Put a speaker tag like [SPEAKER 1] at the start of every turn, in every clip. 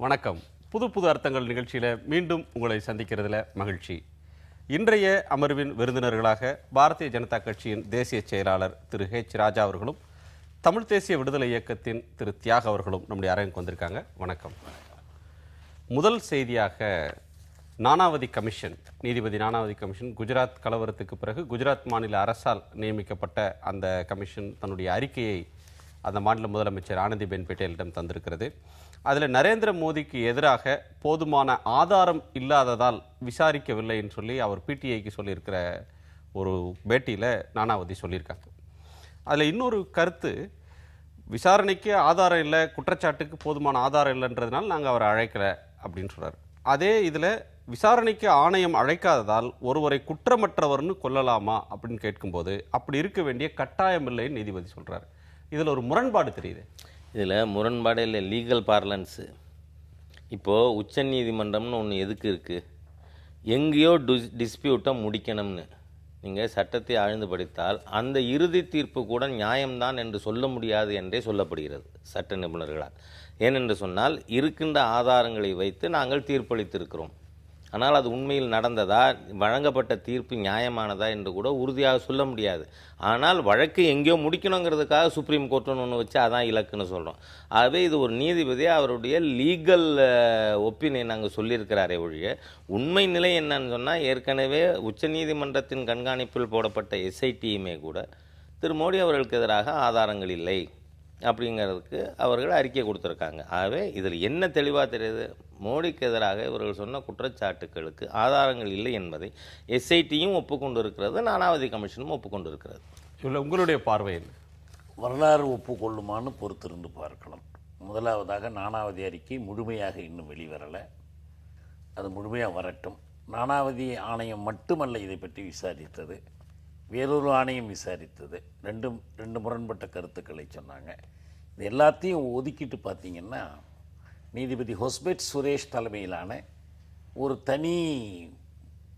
[SPEAKER 1] வணக்கம். புது புது அர்த்தங்கள் நிகழ்ச்சியில் மீண்டும் உங்களை சந்திக்கிறதுல மகிழ்ச்சி. இன்றைய அமர்வின் விருந்தினர்களாக பாரதிய ஜனதா கட்சியின் தேசிய செயலாளர் திரு ஹெச் ராஜா அவர்களும் தமிழ் தேசிய விடுதலை இயக்கத்தின் திரு தியாக அவர்களும் நம்முடைய அரங்குக்கு வந்திருக்காங்க. வணக்கம். முதல் செய்தியாக நானாவதி கமிஷன், நீதிபதி நானாவதி கமிஷன் குஜராத் கலவரத்துக்கு பிறகு குஜராத் மாநில அரசால் நியமிக்கப்பட்ட அந்த கமிஷன் தன்னுடைய அறிக்கையை அந்த மாநில முதலமைச்சர் ஆனந்திபென் பட்டேலிடம் தந்திருக்கிறது. அதில் நரேந்திர மோடிக்கு எதிராக போதுமான ஆதாரம் இல்லாததால் விசாரிக்கவில்லைன்னு சொல்லி அவர் பிடிஐக்கு சொல்லியிருக்கிற ஒரு பேட்டியில் நானாவதி சொல்லியிருக்காங்க. அதில் இன்னொரு கருத்து, விசாரணைக்கு ஆதாரம் இல்லை, குற்றச்சாட்டுக்கு போதுமான ஆதாரம் இல்லைன்றதுனால நாங்கள் அவரை அழைக்கலை அப்படின்னு சொல்கிறார். அதே இதில் விசாரணைக்கு ஆணையம் அழைக்காததால் ஒருவரை குற்றமற்றவர்னு கொல்லலாமா அப்படின்னு கேட்கும்போது அப்படி இருக்க வேண்டிய கட்டாயம் இல்லைன்னு நீதிபதி சொல்கிறார். இதில் ஒரு முரண்பாடு தெரியுது.
[SPEAKER 2] இதில் முரண்பாடு இல்லை, லீகல் பார்லன்ஸு. இப்போது உச்ச நீதிமன்றம்னு ஒன்று எதுக்கு இருக்குது? எங்கேயோ டிஸ்பியூட்டை முடிக்கணும்னு. நீங்கள் சட்டத்தை ஆழ்ந்து படித்தால் அந்த இறுதி தீர்ப்பு கூட நியாயம்தான் என்று சொல்ல முடியாது என்றே சொல்லப்படுகிறது சட்ட நிபுணர்களால். ஏனென்று சொன்னால் இருக்கின்ற ஆதாரங்களை வைத்து நாங்கள் தீர்ப்பளித்திருக்கிறோம். ஆனால் அது உண்மையில் நடந்ததா, வழங்கப்பட்ட தீர்ப்பு நியாயமானதா என்று கூட உறுதியாக சொல்ல முடியாது. ஆனால் வழக்கு எங்கேயோ முடிக்கணுங்கிறதுக்காக சுப்ரீம் கோர்ட்டுன்னு ஒன்று வச்சு அதான் இலக்குன்னு சொல்கிறோம். ஆகவே இது ஒரு நீதிபதி அவருடைய லீகல் ஒப்பீனியன் நாங்கள் சொல்லியிருக்கிறாரே ஒழிய உண்மை நிலை என்னன்னு சொன்னால், ஏற்கனவே உச்சநீதிமன்றத்தின் கண்காணிப்பில் போடப்பட்ட எஸ்ஐடியுமே கூட திரு மோடி அவர்களுக்கு எதிராக ஆதாரங்கள் இல்லை அப்படிங்கிறதுக்கு அவர்கள் அறிக்கை கொடுத்துருக்காங்க. ஆகவே இதில் என்ன தெளிவாக தெரியுது, மோடிக்கு எதிராக இவர்கள் சொன்ன குற்றச்சாட்டுகளுக்கு ஆதாரங்கள் இல்லை என்பதை எஸ்ஐடியும் ஒப்புக்கொண்டு இருக்கிறது, நானாவதி கமிஷனும் ஒப்புக்கொண்டு இருக்கிறது.
[SPEAKER 1] இதில் உங்களுடைய பார்வை என்ன?
[SPEAKER 3] வரலாறு ஒப்புக்கொள்ளுமான்னு பொறுத்திருந்து பார்க்கணும். முதலாவதாக நானாவதி அறிக்கை முழுமையாக இன்னும் வெளிவரலை. அது முழுமையாக வரட்டும். நானாவதி ஆணையம் மட்டுமல்ல இதை பற்றி விசாரித்தது, வேறொரு ஆணையம் விசாரித்தது. ரெண்டு முரண்பட்ட கருத்துக்களை சொன்னாங்க. இது எல்லாத்தையும் ஒதுக்கிட்டு பார்த்தீங்கன்னா, நீதிபதி ஹொஸ்பெட் சுரேஷ் தலைமையிலான ஒரு தனி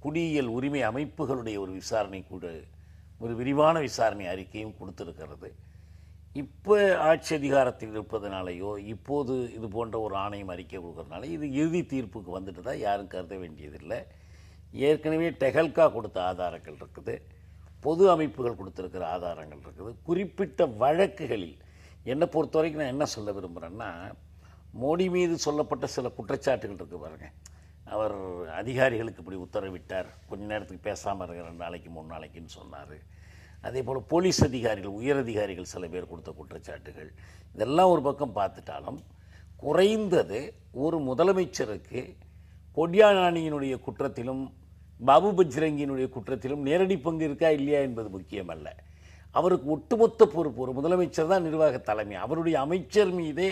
[SPEAKER 3] குடியியல் உரிமை அமைப்புகளுடைய ஒரு விசாரணை கூட, ஒரு விரிவான விசாரணை அறிக்கையும் கொடுத்துருக்கிறது. இப்போ ஆட்சி அதிகாரத்தில் இருப்பதனாலேயோ இப்போது இது போன்ற ஒரு ஆணையம் அறிக்கை கொடுக்கறதுனால இது இறுதி தீர்ப்புக்கு வந்துட்டு தான் யாரும் கருத வேண்டியதில்லை. ஏற்கனவே டெஹல்கா கொடுத்த ஆதாரங்கள் இருக்குது, பொது அமைப்புகள் கொடுத்துருக்கிற ஆதாரங்கள் இருக்குது. குறிப்பிட்ட வழக்குகளில் என்னை பொறுத்த வரைக்கும் நான் என்ன சொல்ல விரும்புகிறேன்னா, மோடி மீது சொல்லப்பட்ட சில குற்றச்சாட்டுகள் இருக்குது பாருங்கள். அவர் அதிகாரிகளுக்கு இப்படி உத்தரவிட்டார், கொஞ்ச நேரத்துக்கு பேசாமல் இருக்க 2 நாளைக்கு 3 நாளைக்குன்னு சொன்னார். அதே போல் போலீஸ் அதிகாரிகள், உயரதிகாரிகள் சில பேர் கொடுத்த குற்றச்சாட்டுகள், இதெல்லாம் ஒரு பக்கம் பார்த்துட்டாலும் குறைந்தது ஒரு முதலமைச்சருக்கு கொடியானியினுடைய குற்றத்திலும் பாபு பஜ்ரங்கியினுடைய குற்றத்திலும் நேரடி பங்கு இருக்கா இல்லையா என்பது முக்கியமல்ல. அவருக்கு ஒட்டுமொத்த பொறுப்பு, ஒரு முதலமைச்சர் தான் நிர்வாக தலைமை. அவருடைய அமைச்சர் மீதே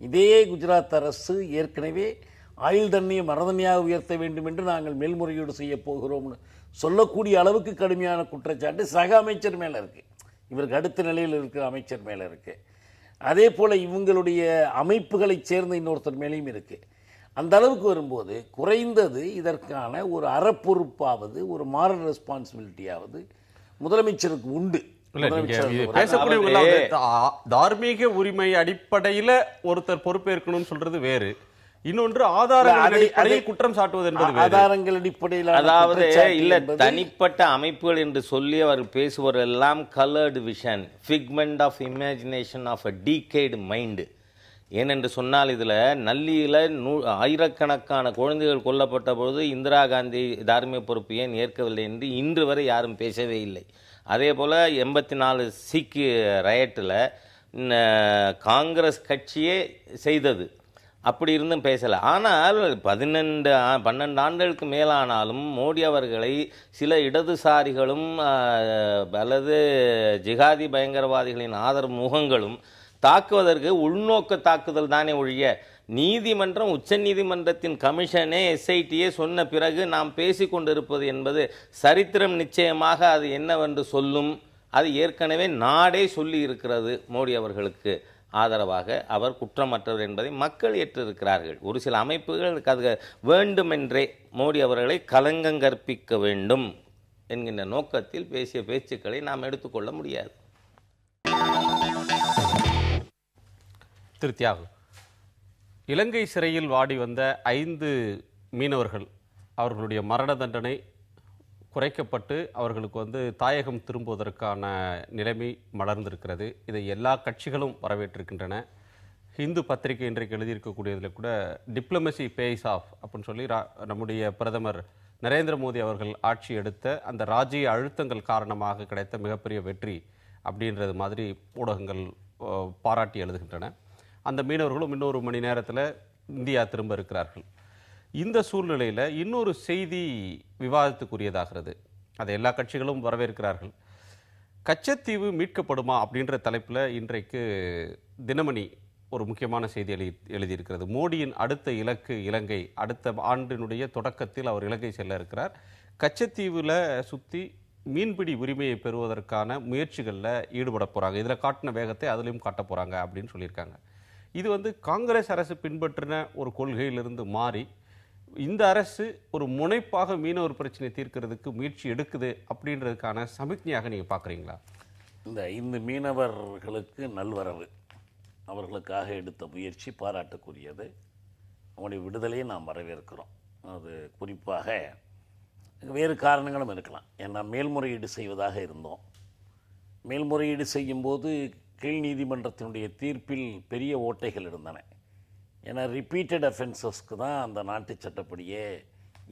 [SPEAKER 3] இதே குஜராத் அரசு ஏற்கனவே ஆயுள் தண்டனையை மரணதண்டனையாக உயர்த்த வேண்டும் என்று நாங்கள் மேல்முறையீடு செய்ய போகிறோம்னு சொல்லக்கூடிய அளவுக்கு கடுமையான குற்றச்சாட்டு சக அமைச்சர் மேலே இருக்குது, இவருக்கு அடுத்த நிலையில் இருக்கிற அமைச்சர் மேலே இருக்குது. அதே போல் இவங்களுடைய அமைப்புகளைச் சேர்ந்த இன்னொருத்தர் மேலேயும் இருக்குது. அந்த அளவுக்கு வரும்போது குறைந்தது இதற்கான ஒரு அறப்பொறுப்பாவது, ஒரு மாரல் ரெஸ்பான்சிபிலிட்டியாவது முதலமைச்சருக்கு உண்டு.
[SPEAKER 1] தார்மீக உரிமை அடிப்படையில ஒருத்தர் பொறுப்பேற்கணும்னு சொல்றது வேறு, இன்னொன்று ஆதாரங்கள் குற்றம் சாட்டுவது என்பது
[SPEAKER 3] ஆதாரங்கள் அடிப்படையில்.
[SPEAKER 2] அதாவது இல்ல, தனிப்பட்ட அமைப்புகள் என்று சொல்லி அவர் பேசுவர் எல்லாம் coloured vision, figment of imagination of a decayed mind. ஏனென்று சொன்னால் இதில் நல்லியில் ஆயிரக்கணக்கான குழந்தைகள் கொல்லப்பட்ட பொழுது இந்திரா காந்தி தார்மீக பொறுப்பு ஏன் ஏற்கவில்லை என்று இன்று வரை யாரும் பேசவே இல்லை. அதே போல் 84 சீக்கு ரயட்டில் காங்கிரஸ் கட்சியே செய்தது, அப்படி இருந்தும் பேசலை. ஆனால் 12 ஆண்டுகளுக்கு மேலானாலும் மோடி அவர்களை சில இடதுசாரிகளும் அல்லது ஜிகாதி பயங்கரவாதிகளின் ஆதரவு முகங்களும் தாக்குவதற்கு உள்நோக்க தாக்குதல் தானே ஒழிய, நீதிமன்றம் உச்ச நீதிமன்றத்தின் கமிஷனே எஸ்ஐடியே சொன்ன பிறகு நாம் பேசிக்கொண்டிருப்பது என்பது சரித்திரம் நிச்சயமாக அது என்னவென்று சொல்லும். அது ஏற்கனவே நாடே சொல்லி இருக்கிறது, மோடி அவர்களுக்கு ஆதரவாக அவர் குற்றமற்றவர் என்பதை மக்கள் ஏற்றிருக்கிறார்கள். ஒரு சில அமைப்புகள் அது வேண்டுமென்றே மோடி அவர்களை கலங்கங்கற்பிக்க வேண்டும் என்கின்ற நோக்கத்தில் பேசிய பேச்சுக்களை நாம் எடுத்துக்கொள்ள முடியாது.
[SPEAKER 1] திரு தியாகு, இலங்கை சிறையில் வாடி வந்த 5 மீனவர்கள் அவர்களுடைய மரண தண்டனை குறைக்கப்பட்டு அவர்களுக்கு தாயகம் திரும்புவதற்கான நிலைமை மலர்ந்திருக்கிறது. இதை எல்லா கட்சிகளும் வரவேற்றிருக்கின்றன. ஹிந்து பத்திரிகை இன்றைக்கு எழுதியிருக்கக்கூடியதில் கூட டிப்ளமசி பேஸ் ஆஃப் அப்படின்னு சொல்லி நம்முடைய பிரதமர் நரேந்திர மோடி அவர்கள் ஆட்சி எடுத்த அந்த ராஜ்ய அழுத்தங்கள் காரணமாக கிடைத்த மிகப்பெரிய வெற்றி அப்படின்றது மாதிரி ஊடகங்கள் பாராட்டி எழுதுகின்றன. அந்த மீனவர்களும் இன்னொரு மணி நேரத்தில் இந்தியா திரும்ப இருக்கிறார்கள். இந்த சூழ்நிலையில் இன்னொரு செய்தி விவாதத்துக்குரியதாகிறது. அதை எல்லா கட்சிகளும் வரவேற்கிறார்கள். கச்சத்தீவு மீட்கப்படுமா அப்படின்ற தலைப்பில் இன்றைக்கு தினமணி ஒரு முக்கியமான செய்தி எழுதியிருக்கிறது. மோடியின் அடுத்த இலக்கு இலங்கை. அடுத்த ஆண்டினுடைய தொடக்கத்தில் அவர் இலங்கை செல்ல இருக்கிறார். கச்சத்தீவில் சுற்றி மீன்பிடி உரிமையை பெறுவதற்கான முயற்சிகளில் ஈடுபட போகிறாங்க. இதில் காட்டின வேகத்தை அதிலையும் காட்ட போகிறாங்க அப்படின்னு சொல்லியிருக்காங்க. இது காங்கிரஸ் அரசு பின்பற்றின ஒரு கொள்கையிலிருந்து மாறி இந்த அரசு ஒரு முனைப்பாக மீனவர் பிரச்சனை தீர்க்கிறதுக்கு முயற்சி எடுக்குது அப்படின்றதுக்கான சமிக்ஞையாக நீங்கள் பார்க்குறீங்களா?
[SPEAKER 3] இந்த மீனவர்களுக்கு நல்வரவு, அவர்களுக்காக எடுத்த முயற்சி பாராட்டுக்குரியது. அவங்களுடைய விடுதலையை நாம் வரவேற்கிறோம். அது குறிப்பாக வேறு காரணங்களும் இருக்கலாம். ஏன்னா மேல்முறையீடு செய்வதாக இருந்தோம். மேல்முறையீடு செய்யும்போது கீழ் நீதிமன்றத்தினுடைய தீர்ப்பில் பெரிய ஓட்டைகள் இருந்தன. ஏன்னா ரிப்பீட்டட் அஃபென்சஸ்க்கு தான் அந்த நாட்டு சட்டப்படியே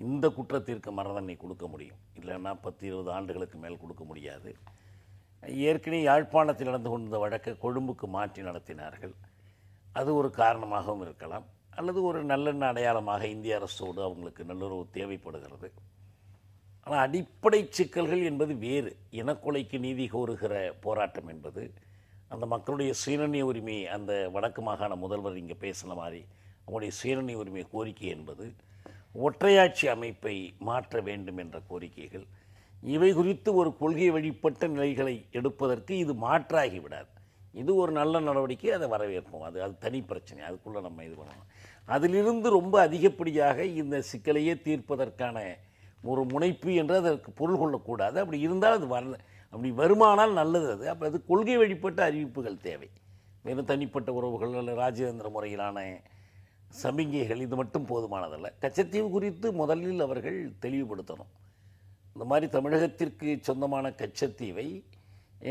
[SPEAKER 3] இந்த குற்றத்திற்கு மரண தண்டனை கொடுக்க முடியும். இல்லைன்னா 10-20 ஆண்டுகளுக்கு மேல் கொடுக்க முடியாது. ஏற்கனவே யாழ்ப்பாணத்தில் நடந்து கொண்ட வழக்கை கொழும்புக்கு மாற்றி நடத்தினார்கள். அது ஒரு காரணமாகவும் இருக்கலாம். அல்லது ஒரு நல்லெண்ண அடையாளமாக இந்திய அரசோடு அவங்களுக்கு நல்லுறவு தேவைப்படுகிறது. ஆனால் அடிப்படை சிக்கல்கள் என்பது வேறு. இனக்கொலைக்கு நீதி கோருகிற போராட்டம் என்பது, அந்த மக்களுடைய சுயநிர்ணய உரிமை, அந்த வடக்கு மாகாண முதல்வர் இங்கே பேசின மாதிரி அவங்களுடைய சுயநிர்ணய உரிமை கோரிக்கை என்பது, ஒற்றையாட்சி அமைப்பை மாற்ற வேண்டும் என்ற கோரிக்கைகள், இவை குறித்து ஒரு கொள்கை வழிபட்ட நிலைகளை எடுப்பதற்கு இது மாற்றாகிவிடாது. இது ஒரு நல்ல நடவடிக்கை, அதை வரவேற்போம். அது தனி பிரச்சனை, அதுக்குள்ளே நம்ம இது பண்ணணும். அதிலிருந்து ரொம்ப அதிகப்படியாக இந்த சிக்கலையே தீர்ப்பதற்கான ஒரு முனைப்பு என்று அதற்கு பொருள் கொள்ளக்கூடாது. அப்படி இருந்தால் அது அப்படி வருமானால் நல்லது. அப்போ அது கொள்கை வழிபட்ட அறிவிப்புகள் தேவை. வெறும் தனிப்பட்ட உறவுகள் அல்ல ராஜதந்திர முறையிலான சமிகைகள் இது மட்டும் போதுமானதல்ல. கச்சத்தீவு குறித்து முதலில் அவர்கள் தெளிவுபடுத்தணும். இந்த மாதிரி தமிழகத்திற்கு சொந்தமான கச்சத்தீவை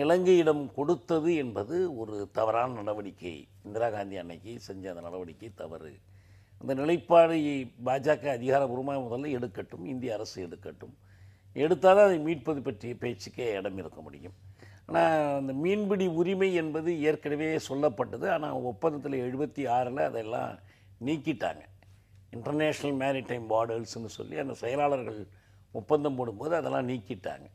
[SPEAKER 3] இலங்கையிடம் கொடுத்தது என்பது ஒரு தவறான நடவடிக்கை. இந்திரா காந்தி அன்னைக்கு செஞ்ச அந்த நடவடிக்கை தவறு. அந்த நிலைப்பாடு பாஜக அதிகாரபூர்வமாக முதல்ல எடுக்கட்டும், இந்திய அரசு எடுக்கட்டும். எடுத்தால் அதை மீட்பது பற்றிய பேச்சுக்கே இடம் இருக்க முடியும். ஆனால் அந்த மீன்பிடி உரிமை என்பது ஏற்கனவே சொல்லப்பட்டது. ஆனால் ஒப்பந்தத்தில் 76 அதெல்லாம் நீக்கிட்டாங்க. இன்டர்நேஷ்னல் மேரிடைம் பார்டர்ஸ்ன்னு சொல்லி அந்த செயலாளர்கள் ஒப்பந்தம் போடும்போது அதெல்லாம் நீக்கிட்டாங்க.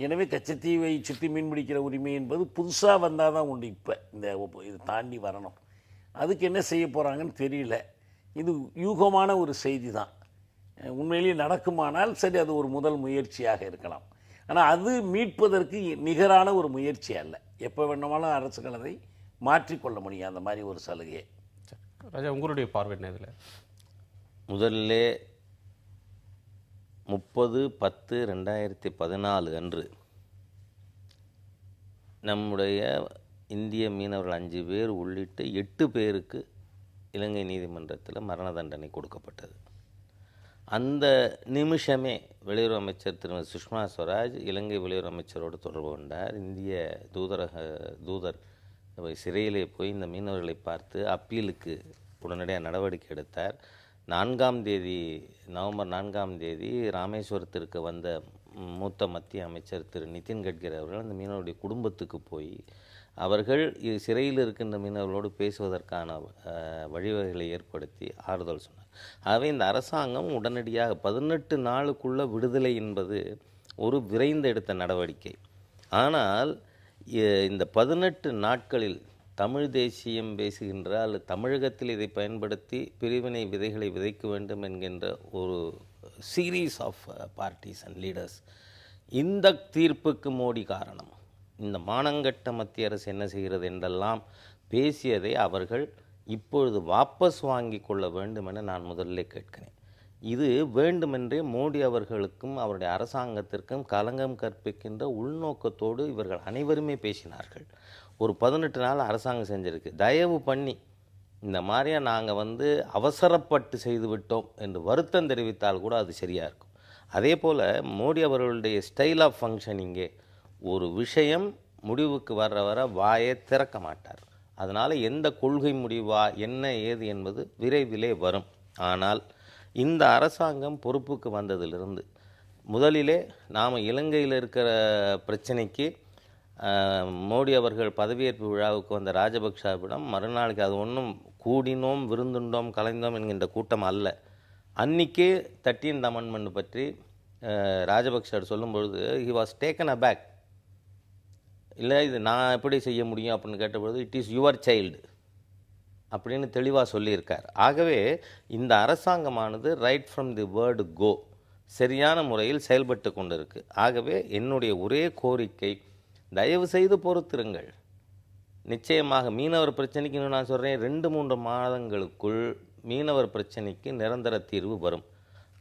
[SPEAKER 3] எனவே கச்சத்தீவை சுற்றி மீன்பிடிக்கிற உரிமை என்பது புதுசாக வந்தால் தான் உண்டு. இப்போ இது தாண்டி வரணும். அதுக்கு என்ன செய்ய போகிறாங்கன்னு தெரியல. இது யூகமான ஒரு செய்தி தான். உண்மையிலேயே நடக்குமானால் சரி, அது ஒரு முதல் முயற்சியாக இருக்கலாம். ஆனால் அது மீட்பதற்கு நிகரான ஒரு முயற்சி அல்ல. எப்போ வேணுமாலும் அரசுகள் அதை மாற்றிக்கொள்ள முடியும், அந்த மாதிரி ஒரு சலுகையை.
[SPEAKER 1] ராஜா, உங்களுடைய பார்வை என்ன இதில்?
[SPEAKER 2] முதல்ல 30/10/2014 அன்று நம்முடைய இந்திய மீனவர்கள் 5 பேர் உள்ளிட்ட 8 பேருக்கு இலங்கை நீதிமன்றத்தில் மரண தண்டனை கொடுக்கப்பட்டது. அந்த நிமிஷமே வெளியுறவு அமைச்சர் திருமதி சுஷ்மா ஸ்வராஜ் இலங்கை வெளியுறவு அமைச்சரோடு தொடர்பு கொண்டார். இந்திய தூதர் சிறையிலே போய் இந்த மீனவர்களை பார்த்து அப்பீலுக்கு உடனடியாக நடவடிக்கை எடுத்தார். நவம்பர் 4ஆம் தேதி ராமேஸ்வரத்திற்கு வந்த மூத்த மத்திய அமைச்சர் திரு நிதின் கட்கரி அவர்கள் அந்த மீனவருடைய குடும்பத்துக்கு போய் அவர்கள் சிறையில் இருக்கின்ற மீனவர்களோடு பேசுவதற்கான வழிவகைகளை ஏற்படுத்தி ஆறுதல் சொன்னார். ஆகவே இந்த அரசாங்கம் உடனடியாக 18 நாளுக்குள்ள விடுதலை என்பது ஒரு விரைந்து எடுத்த நடவடிக்கை. ஆனால் இந்த 18 நாட்களில் தமிழ் தேசியம் பேசுகின்ற அல்லது தமிழகத்தில் இதை பயன்படுத்தி பிரிவினை விதைகளை விதைக்க வேண்டும் என்கின்ற ஒரு series of parties and leaders, இந்த தீர்ப்புக்கு மோடி காரணம், இந்த மானங்கட்ட மத்திய அரசு என்ன செய்கிறது என்றெல்லாம் பேசியதை அவர்கள் இப்பொழுது வாபஸ் வாங்கி கொள்ள வேண்டும் என நான் முதலில் கேட்கிறேன். இது வேண்டுமென்றே மோடி அவர்களுக்கும் அவருடைய அரசாங்கத்திற்கும் களங்கம் கற்பிக்கின்ற உள்நோக்கத்தோடு இவர்கள் அனைவருமே பேசினார்கள். ஒரு 18 நாள் அரசாங்கம் செஞ்சிருக்கு. தயவு பண்ணி இந்த மாதிரியா நாங்கள் அவசரப்பட்டு செய்து விட்டோம் என்று வருத்தம் தெரிவித்தால் கூட அது சரியாக இருக்கும். அதே போல் மோடி அவர்களுடைய ஸ்டைல் ஆஃப் ஃபங்க்ஷனிங்கே ஒரு விஷயம் முடிவுக்கு வர வாயை திறக்க மாட்டார். அதனால் எந்த கொள்கை முடிவா என்ன ஏது என்பது விரைவிலே வரும். ஆனால் இந்த அரசாங்கம் பொறுப்புக்கு வந்ததிலிருந்து முதலிலே நாம் இலங்கையில் இருக்கிற பிரச்சனைக்கு மோடி அவர்கள் பதவியேற்பு விழாவுக்கு வந்த ராஜபக்ஷவிடம் மறுநாளைக்கு அது ஒன்றும் கூடினோம் விருந்துண்டோம் கலைந்தோம் என்கின்ற கூட்டம் அல்ல. அன்றைக்கே 13th அமெண்ட்மெண்ட் பற்றி ராஜபக்ஷர் சொல்லும்பொழுது ஹி வாஸ் டேக்கன் அபேக். இல்லை இது நான் எப்படி செய்ய முடியும் அப்படின்னு கேட்டபொழுது இட் இஸ் யுவர் சைல்டு அப்படின்னு தெளிவாக சொல்லியிருக்கார். ஆகவே இந்த அரசாங்கமானது ரைட் ஃப்ரம் தி வேர்டு கோ சரியான முறையில் செயல்பட்டு கொண்டிருக்கு. ஆகவே என்னுடைய ஒரே கோரிக்கை, தயவு செய்து பொறுத்திருங்கள். நிச்சயமாக மீனவர் பிரச்சனைக்கு இன்னும் நான் சொல்கிறேன் 2-3 மாதங்களுக்குள் மீனவர் பிரச்சனைக்கு நிரந்தர தீர்வு வரும்.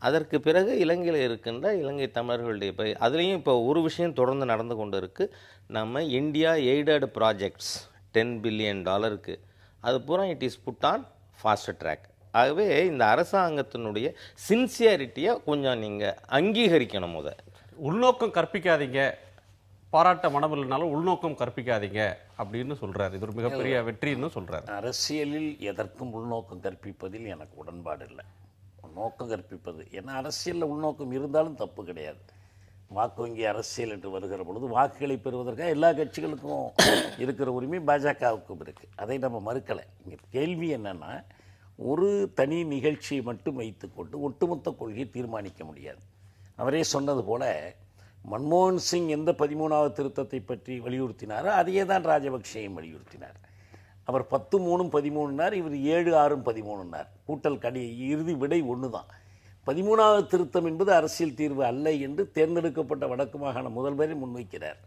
[SPEAKER 2] அதற்கு பிறகு இலங்கையில் இருக்கின்ற இலங்கை தமிழர்களுடைய அதுலேயும் இப்போ ஒரு விஷயம் தொடர்ந்து நடந்து கொண்டு இருக்குது. நம்ம இந்தியா எய்டட் ப்ராஜெக்ட்ஸ் $10 பில்லியன் அது பூரா it is put on fast track. ஆகவே இந்த அரசாங்கத்தினுடைய சின்சியாரிட்டியை கொஞ்சம் நீங்கள் அங்கீகரிக்கணும்.
[SPEAKER 1] உள்நோக்கம் கற்பிக்காதீங்க, பாராட்ட மனமில்லைனாலும் உள்நோக்கம் கற்பிக்காதீங்க அப்படின்னு சொல்றாரு. இது ஒரு மிகப்பெரிய வெற்றின்னு சொல்றாரு.
[SPEAKER 3] அரசியலில் எதற்கும் உள்நோக்கம் கற்பிப்பதில் எனக்கு உடன்பாடு இல்லை. நோக்கம் கற்பிப்பது ஏன்னா அரசியலில் உள்நோக்கம் இருந்தாலும் தப்பு கிடையாது. வாக்கு வங்கி அரசியல் என்று வருகிற பொழுது வாக்குகளை பெறுவதற்காக எல்லா கட்சிகளுக்கும் இருக்கிற உரிமை பாஜகவுக்கும் இருக்குது. அதை நம்ம மறுக்கலை. இங்கே கேள்வி என்னென்னா, ஒரு தனி நிகழ்ச்சியை மட்டும் வைத்துக்கொண்டு ஒட்டுமொத்த கொள்கையை தீர்மானிக்க முடியாது. அவரே சொன்னது போல மன்மோகன் சிங் எந்த 13வது திருத்தத்தை பற்றி வலியுறுத்தினாரோ அதையே தான் ராஜபக்சேயும் வலியுறுத்தினார். அவர் 10-3-13னார், இவர் 7-6-13னார். கூட்டல் இறுதி விடை ஒன்று தான். 13வது திருத்தம் என்பது அரசியல் தீர்வு அல்ல என்று தேர்ந்தெடுக்கப்பட்ட வடக்கு மாகாண முதல்வரை முன்வைக்கிறார்.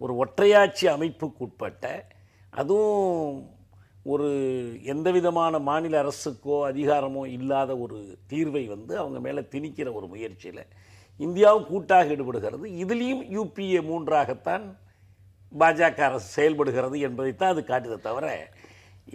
[SPEAKER 3] ஒரு ஒற்றையாட்சி அமைப்புக்குட்பட்ட, அதுவும் ஒரு எந்த விதமான மாநில அரசுக்கோ அதிகாரமோ இல்லாத ஒரு தீர்வை அவங்க மேலே திணிக்கிற ஒரு முயற்சியில் இந்தியாவும் கூட்டாக ஈடுபடுகிறது. இதுலேயும் UPA 3ஆகத்தான் பாஜக அரசு செயல்படுகிறது என்பதைத்தான் அது காட்டுதை தவிர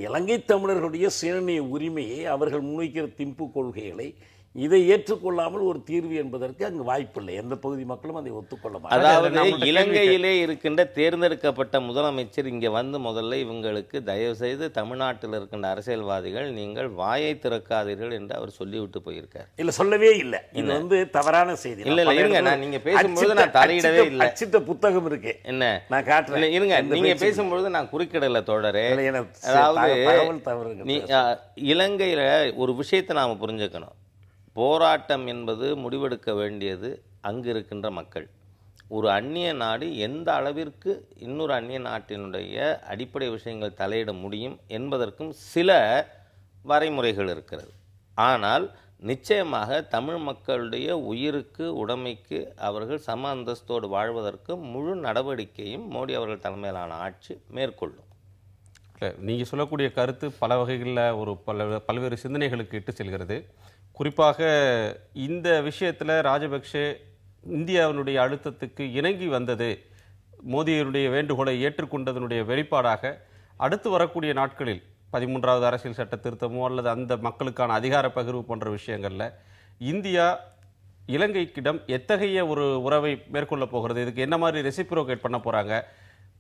[SPEAKER 3] இலங்கை தமிழர்களுடைய சுயநிர்ணய உரிமையை அவர்கள் முன்வைக்கிற திம்பு கொள்கைகளை இதை ஏற்றுக்கொள்ளாமல் ஒரு தீர்வு என்பதற்கு அங்கு வாய்ப்பில்லை. எந்த பகுதி மக்களும் அதை ஒத்துக்கொள்ள மாட்டாங்க.
[SPEAKER 2] அதாவது இலங்கையிலே இருக்கின்ற தேர்ந்தெடுக்கப்பட்ட முதலமைச்சர் இங்கே முதல்ல இவங்களுக்கு தயவு செய்து தமிழ்நாட்டில் இருக்கின்ற அரசியல்வாதிகள் நீங்கள் வாயை திறக்காதீர்கள் என்று அவர் சொல்லிவிட்டு போயிருக்கார்.
[SPEAKER 3] இல்ல, சொல்லவே இல்லை. இது தவறான செய்தி.
[SPEAKER 2] இல்ல இருங்க, நீங்க பேசும்போது நான் தலையிடவே இல்லை.
[SPEAKER 3] அச்சிட்ட புத்தகம் இருக்கு, என்ன நான் காட்டுறேன்.
[SPEAKER 2] இருங்க, நீங்க பேசும்பொழுது நான் குறுக்கிடல தோழரே. அதாவது இலங்கையில ஒரு விஷயத்தை நாம புரிஞ்சுக்கணும். போராட்டம் என்பது முடிவெடுக்க வேண்டியது அங்கு இருக்கின்ற மக்கள். ஒரு அந்நிய நாடு எந்த அளவிற்கு இன்னொரு அந்நிய நாட்டினுடைய அடிப்படை விஷயங்கள் தலையிட முடியும் என்பதற்கும் சில வரைமுறைகள் இருக்கிறது. ஆனால் நிச்சயமாக தமிழ் மக்களுடைய உயிருக்கு உடைமைக்கு அவர்கள் சம அந்தஸ்தோடு வாழ்வதற்கு முழு நடவடிக்கையும் மோடி அவர்கள் தலைமையிலான ஆட்சி மேற்கொள்ளும்.
[SPEAKER 1] நீங்கள் சொல்லக்கூடிய கருத்து பல வகைகளில் ஒரு பல்வேறு சிந்தனைகளுக்கு இட்டு செல்கிறது. குறிப்பாக இந்த விஷயத்தில் ராஜபக்சே இந்தியாவினுடைய அழுத்தத்துக்கு இணங்கி வந்தது, மோடியினுடைய வேண்டுகோளை ஏற்றுக்கொண்டதனுடைய வெளிப்பாடாக அடுத்து வரக்கூடிய நாட்களில் 13வது அரசியல் சட்ட திருத்தமோ அல்லது அந்த மக்களுக்கான அதிகார பகிர்வு போன்ற விஷயங்களில் இந்தியா இலங்கைக்கிடம் எத்தகைய ஒரு உறவை மேற்கொள்ள போகிறது, இதுக்கு என்ன மாதிரி ரெசிப்ரோகேட் பண்ண போகிறாங்க,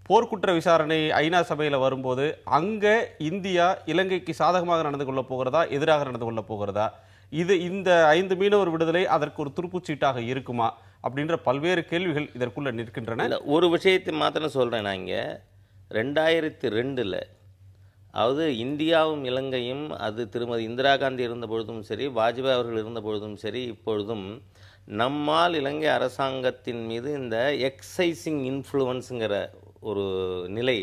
[SPEAKER 1] போர்க்குற்ற விசாரணை ஐநா சபையில் வரும்போது அங்கே இந்தியா இலங்கைக்கு சாதகமாக நடந்து கொள்ள போகிறதா எதிராக நடந்து கொள்ள போகிறதா, இந்த 5 மீனவர் விடுதலை அதற்கு ஒரு துருப்புச்சீட்டாக இருக்குமா அப்படின்ற பல்வேறு கேள்விகள் இதற்குள்ள நிற்கின்றன.
[SPEAKER 2] ஒரு விஷயத்தை மாத்திரம் சொல்கிறேன். நான் இங்கே 2002 அதாவது இந்தியாவும் இலங்கையும், அது திருமதி இந்திரா காந்தி இருந்த பொழுதும் சரி, வாஜ்பாய் அவர்கள் இருந்த பொழுதும் சரி, இப்பொழுதும் நம்மால் இலங்கை அரசாங்கத்தின் மீது இந்த எக்ஸைசிங் இன்ஃப்ளூவன்ஸுங்கிற ஒரு நிலை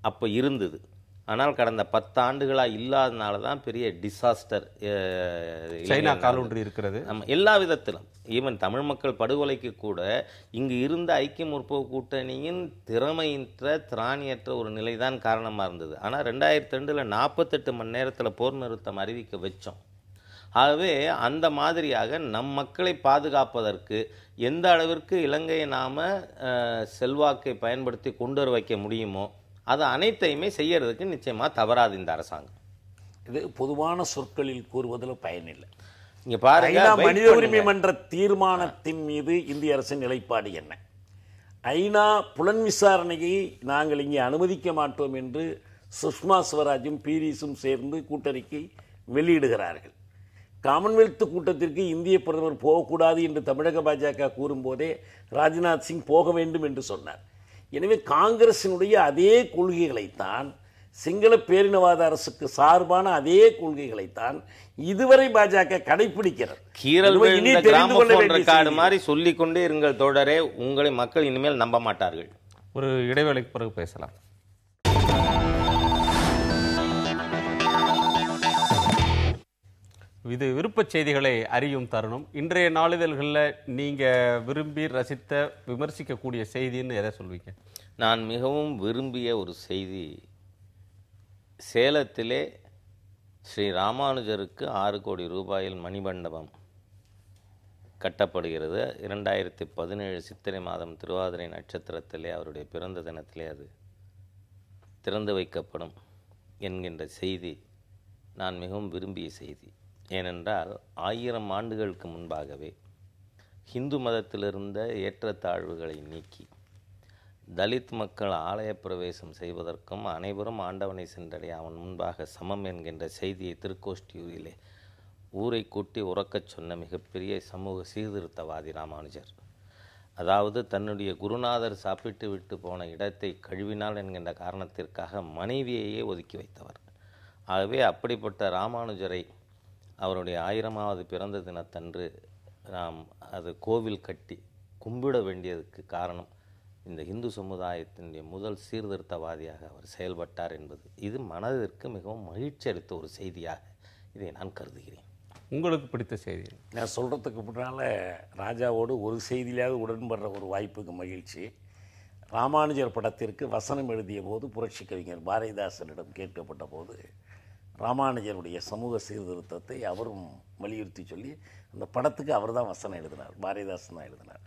[SPEAKER 2] அப்போ இருந்தது. ஆனால் கடந்த 10 ஆண்டுகளாக இல்லாதனால தான் பெரிய டிசாஸ்டர்
[SPEAKER 1] சைனா காலூன்றி இருக்கிறது.
[SPEAKER 2] நம்ம எல்லா விதத்திலும், ஈவன் தமிழ் மக்கள் படுகொலைக்கு கூட இங்கு இருந்த ஐக்கிய முற்போக்கு கூட்டணியின் திறமையற்ற திராணியற்ற ஒரு நிலை தான் காரணமாக இருந்தது. ஆனால் 2002 48 மணி நேரத்தில் போர் நிறுத்தம் அறிவிக்க வச்சோம். ஆகவே அந்த மாதிரியாக நம் மக்களை பாதுகாப்பதற்கு எந்த அளவிற்கு இலங்கையை நாம் செல்வாக்கை பயன்படுத்தி கொண்டு வர வைக்க முடியுமோ அது அனைத்தையுமே செய்யறதுக்கு நிச்சயமாக தவறாது இந்த அரசாங்கம்.
[SPEAKER 3] இது பொதுவான சொற்களில் கூறுவதில் பயனில்லை.
[SPEAKER 2] இங்க பாருங்க,
[SPEAKER 3] ஐநா
[SPEAKER 2] wait
[SPEAKER 3] மனித உரிமை
[SPEAKER 2] பண்ணுங்க.
[SPEAKER 3] மன்ற தீர்மானத்தின் மீது இந்திய அரசின் நிலைப்பாடு என்ன? ஐநா புலன் விசாரணையை நாங்கள் இங்கே அனுமதிக்க மாட்டோம் என்று சுஷ்மா ஸ்வராஜும் பீரிஸும் சேர்ந்து கூட்டறிக்கை வெளியிடுகிறார்கள். காமன்வெல்த் கூட்டத்திற்கு இந்திய பிரதமர் போகக்கூடாது என்று தமிழக பாஜக கூறும்போதே ராஜ்நாத் சிங் போக வேண்டும் என்று சொன்னார். எனவே காங்கிரசினுடைய அதே கொள்கைகளைத்தான், சிங்கள பேரினவாத அரசுக்கு சார்பான அதே கொள்கைகளைத்தான் இதுவரை பாஜக கடைபிடிக்கிறது.
[SPEAKER 2] கீரல்
[SPEAKER 3] இனி
[SPEAKER 2] விழுந்த
[SPEAKER 3] தெரிந்து கொள்ள
[SPEAKER 2] கிராமபோன்
[SPEAKER 3] வேண்டிய
[SPEAKER 2] ரெக்கார்டு
[SPEAKER 3] செய்தி.
[SPEAKER 2] மாதிரி சொல்லிக்கொண்டே இருங்கள் தோழரே, உங்களை மக்கள் இனிமேல் நம்ப மாட்டார்கள்.
[SPEAKER 1] ஒரு இடைவேளைக்கு பிறகு பேசலாம். இது விருப்பச் செய்திகளை அறியும் தருணம். இன்றைய நாளிதழ்களில் நீங்கள் விரும்பி ரசித்த விமர்சிக்கக்கூடிய செய்தின்னு எதை சொல்வீங்க?
[SPEAKER 2] நான் மிகவும் விரும்பிய ஒரு செய்தி, சேலத்திலே ஸ்ரீ ராமானுஜருக்கு 6 கோடி ரூபாயில் மணிமண்டபம் கட்டப்படுகிறது. 2017 சித்திரை மாதம் திருவாதிரை நட்சத்திரத்திலே அவருடைய பிறந்த தினத்திலே அது திறந்து வைக்கப்படும் என்கின்ற செய்தி நான் மிகவும் விரும்பிய செய்தி. ஏனென்றால் 1000 ஆண்டுகளுக்கு முன்பாகவே ஹிந்து மதத்திலிருந்த ஏற்றத்தாழ்வுகளை நீக்கி தலித் மக்கள் ஆலய பிரவேசம் செய்வதற்கும் அனைவரும் ஆண்டவனை சென்றடைய அவன் முன்பாக சமம் என்கின்ற செய்தியை திருக்கோஷ்டியூரிலே ஊரை கூட்டி உறக்கச் சொன்ன மிகப்பெரிய சமூக சீர்திருத்தவாதி ராமானுஜர். அதாவது தன்னுடைய குருநாதர் சாப்பிட்டு விட்டு போன இடத்தை கழுவினாள் என்கின்ற காரணத்திற்காக மனைவியையே ஒதுக்கி வைத்தவர். ஆகவே அப்படிப்பட்ட ராமானுஜரை அவருடைய 1000வது பிறந்த தினத்தன்று நாம் அது கோவில் கட்டி கும்பிட வேண்டியதுக்கு காரணம் இந்த இந்து சமுதாயத்தினுடைய முதல் சீர்திருத்தவாதியாக அவர் செயல்பட்டார் என்பது இது மனதிற்கு மிகவும் மகிழ்ச்சி அளித்த ஒரு செய்தியாக இதை நான் கருதுகிறேன்.
[SPEAKER 1] உங்களுக்கு பிடித்த செய்தி?
[SPEAKER 3] நான் சொல்கிறதுக்கு முன்னால் ராஜாவோடு ஒரு செய்தியிலாவது உடன்படுற ஒரு வாய்ப்புக்கு மகிழ்ச்சி. ராமானுஜர் படத்திற்கு வசனம் எழுதிய போது புரட்சி கவிஞர் பாரதிதாசனிடம் கேட்கப்பட்ட போது ராமானுஜருடைய சமூக சீர்திருத்தத்தை அவரும் வலியுறுத்தி சொல்லி அந்த படத்துக்கு அவர் தான் வசனம் எழுதினார், பாரதிதாசன் தான் எழுதினார்.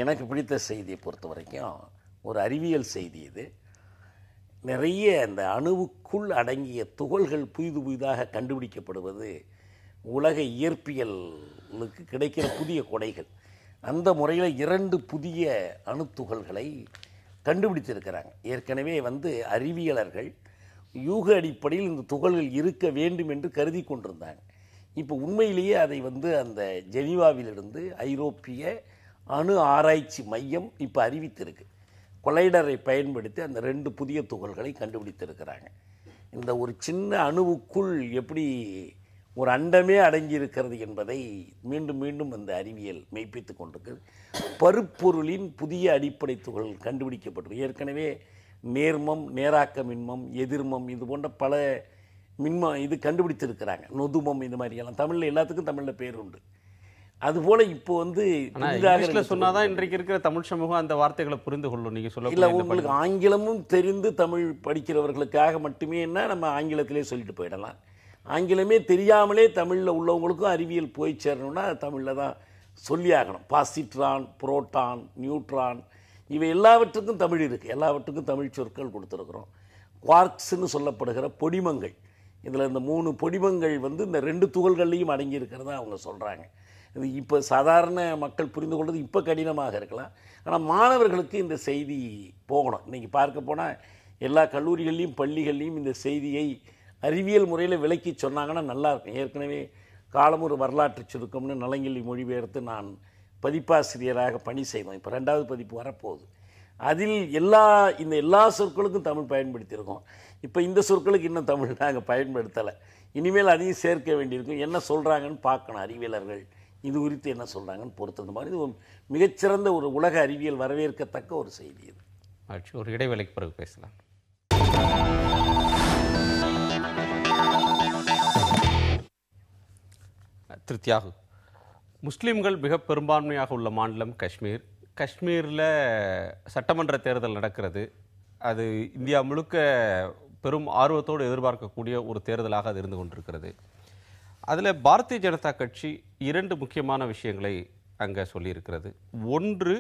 [SPEAKER 3] எனக்கு பிடித்த செய்தியை பொறுத்த வரைக்கும் ஒரு அறிவியல் செய்தி இது. நிறைய அந்த அணுவுக்குள் அடங்கிய துகள்கள் புதிதாக கண்டுபிடிக்கப்படுவது உலக இயற்பியலுக்கு கிடைக்கிற புதிய கொடைகள். அந்த முறையில் 2 புதிய அணுத்துகள்களை கண்டுபிடித்திருக்கிறாங்க. ஏற்கனவே அறிவியலர்கள் யூக அடிப்படையில் இந்த துகள்கள் இருக்க வேண்டும் என்று கருதி கொண்டிருந்தாங்க. இப்போ உண்மையிலேயே அதை அந்த ஜெனீவாவிலிருந்து ஐரோப்பிய அணு ஆராய்ச்சி மையம் இப்போ அறிவித்திருக்கு. கொலைடரை பயன்படுத்தி அந்த 2 புதிய துகள்களை கண்டுபிடித்திருக்கிறாங்க. இந்த ஒரு சின்ன அணுவுக்குள் எப்படி ஒரு அண்டமே அடங்கி இருக்கிறது என்பதை மீண்டும் மீண்டும் அந்த அறிவியல் மெய்ப்பித்து கொண்டிருக்கிறது. பருப்பொருளின் புதிய அடிப்படை துகள்கள் கண்டுபிடிக்கப்பட்டது. ஏற்கனவே நேர்மம், நேராக்க மின்மம், எதிர்மம், இது போன்ற பல இது கண்டுபிடித்திருக்கிறாங்க. நொதுமம், இது மாதிரியெல்லாம் தமிழில் எல்லாத்துக்கும் தமிழில் பேர் உண்டு. அதுபோல் இப்போ
[SPEAKER 1] சொன்னாதான் இன்றைக்கு இருக்கிற தமிழ் சமூகம் அந்த வார்த்தைகளை புரிந்து கொள்ளும். நீங்கள் சொல்ல
[SPEAKER 3] இல்லை, உங்களுக்கு ஆங்கிலமும் தெரிந்து தமிழ் படிக்கிறவர்களுக்காக மட்டுமே என்ன நம்ம ஆங்கிலத்திலே சொல்லிட்டு போயிடலாம். ஆங்கிலமே தெரியாமலே தமிழில் உள்ளவங்களுக்கும் அறிவியல் போய் சேரணும்னா தமிழில் தான் சொல்லி ஆகணும். பாசிட்ரான், புரோட்டான், நியூட்ரான், இவை எல்லாவற்றுக்கும் தமிழ் இருக்குது. எல்லாவற்றுக்கும் தமிழ் சொற்கள் கொடுத்துருக்குறோம். குவார்க்ஸ்ன்னு சொல்லப்படுகிற பொடிமங்கள், இதில் இந்த 3 பொடிமங்கள் இந்த 2 துகள்கள்லையும் அடங்கி இருக்கிறதா அவங்க சொல்கிறாங்க. இது இப்போ சாதாரண மக்கள் புரிந்து கொள்வது இப்போ கடினமாக இருக்கலாம். ஆனால் மாணவர்களுக்கு இந்த செய்தி போகணும். இன்றைக்கி பார்க்க போனால் எல்லா கல்லூரிகள்லையும் பள்ளிகள்லையும் இந்த செய்தியை அறிவியல் முறையில் விளக்கி சொன்னாங்கன்னா நல்லாயிருக்கும். ஏற்கனவே காலமுறு வரலாற்று சுருக்கம்னு நலங்கிள்ளி மொழிபெயர்த்து நான் பதிப்பாசிரியராக பணி செய்தோம். இப்போ 2வது பதிப்பு வரப்போகுது. அதில் எல்லா சொற்களுக்கும் தமிழ் பயன்படுத்தியிருக்கோம். இப்போ இந்த சொற்களுக்கு இன்னும் தமிழ் நாங்கள் பயன்படுத்தலை. இனிமேல் அதையும் சேர்க்க வேண்டியிருக்கும். என்ன சொல்கிறாங்கன்னு பார்க்கணும் அறிவியலர்கள், இது குறித்து என்ன சொல்கிறாங்கன்னு பொறுத்தது மாதிரி. இது மிகச்சிறந்த ஒரு உலக அறிவியல் வரவேற்கத்தக்க ஒரு செய்தி இது.
[SPEAKER 1] ஒரு இடைவேளைக்கு பிறகு பேசலாம். திருத்தியாகு, முஸ்லீம்கள் மிக பெரும்பான்மையாக உள்ள மாநிலம் காஷ்மீர். காஷ்மீரில் சட்டமன்ற தேர்தல் நடக்கிறது. அது இந்தியா முழுக்க பெரும் ஆர்வத்தோடு எதிர்பார்க்கக்கூடிய ஒரு தேர்தலாக அது இருந்து கொண்டிருக்கிறது. அதில் பாரதிய ஜனதா கட்சி 2 முக்கியமான விஷயங்களை அங்கே சொல்லியிருக்கிறது. ஒன்று,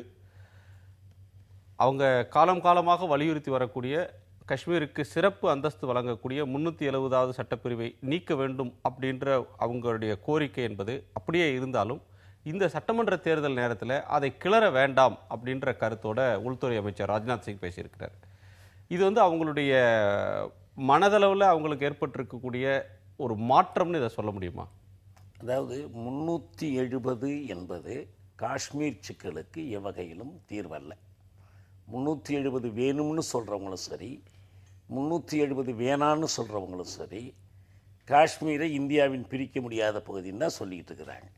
[SPEAKER 1] அவங்க காலமாக வலியுறுத்தி வரக்கூடிய காஷ்மீருக்கு சிறப்பு அந்தஸ்து வழங்கக்கூடிய 370வது சட்டப்பிரிவை நீக்க வேண்டும் அப்படின்ற அவங்களுடைய கோரிக்கை என்பது அப்படியே இருந்தாலும் இந்த சட்டமன்ற தேர்தல் நேரத்தில் அதை கிளற வேண்டாம் அப்படின்ற கருத்தோட உள்துறை அமைச்சர் ராஜ்நாத் சிங் பேசியிருக்கிறார். இது அவங்களுடைய மனதளவில் அவங்களுக்கு ஏற்பட்டிருக்கக்கூடிய ஒரு மாற்றம்னு இதை சொல்ல முடியுமா?
[SPEAKER 3] அதாவது 370 என்பது காஷ்மீர் சிக்கலுக்கு எவ்வகையிலும் தீர்வல்ல. 370 வேணும்னு சொல்கிறவங்களும் சரி, 370 வேணான்னு சொல்கிறவங்களும் சரி, காஷ்மீரை இந்தியாவின் பிரிக்க முடியாத பகுதின்னு தான் சொல்லிக்கிட்டு இருக்கிறாங்க.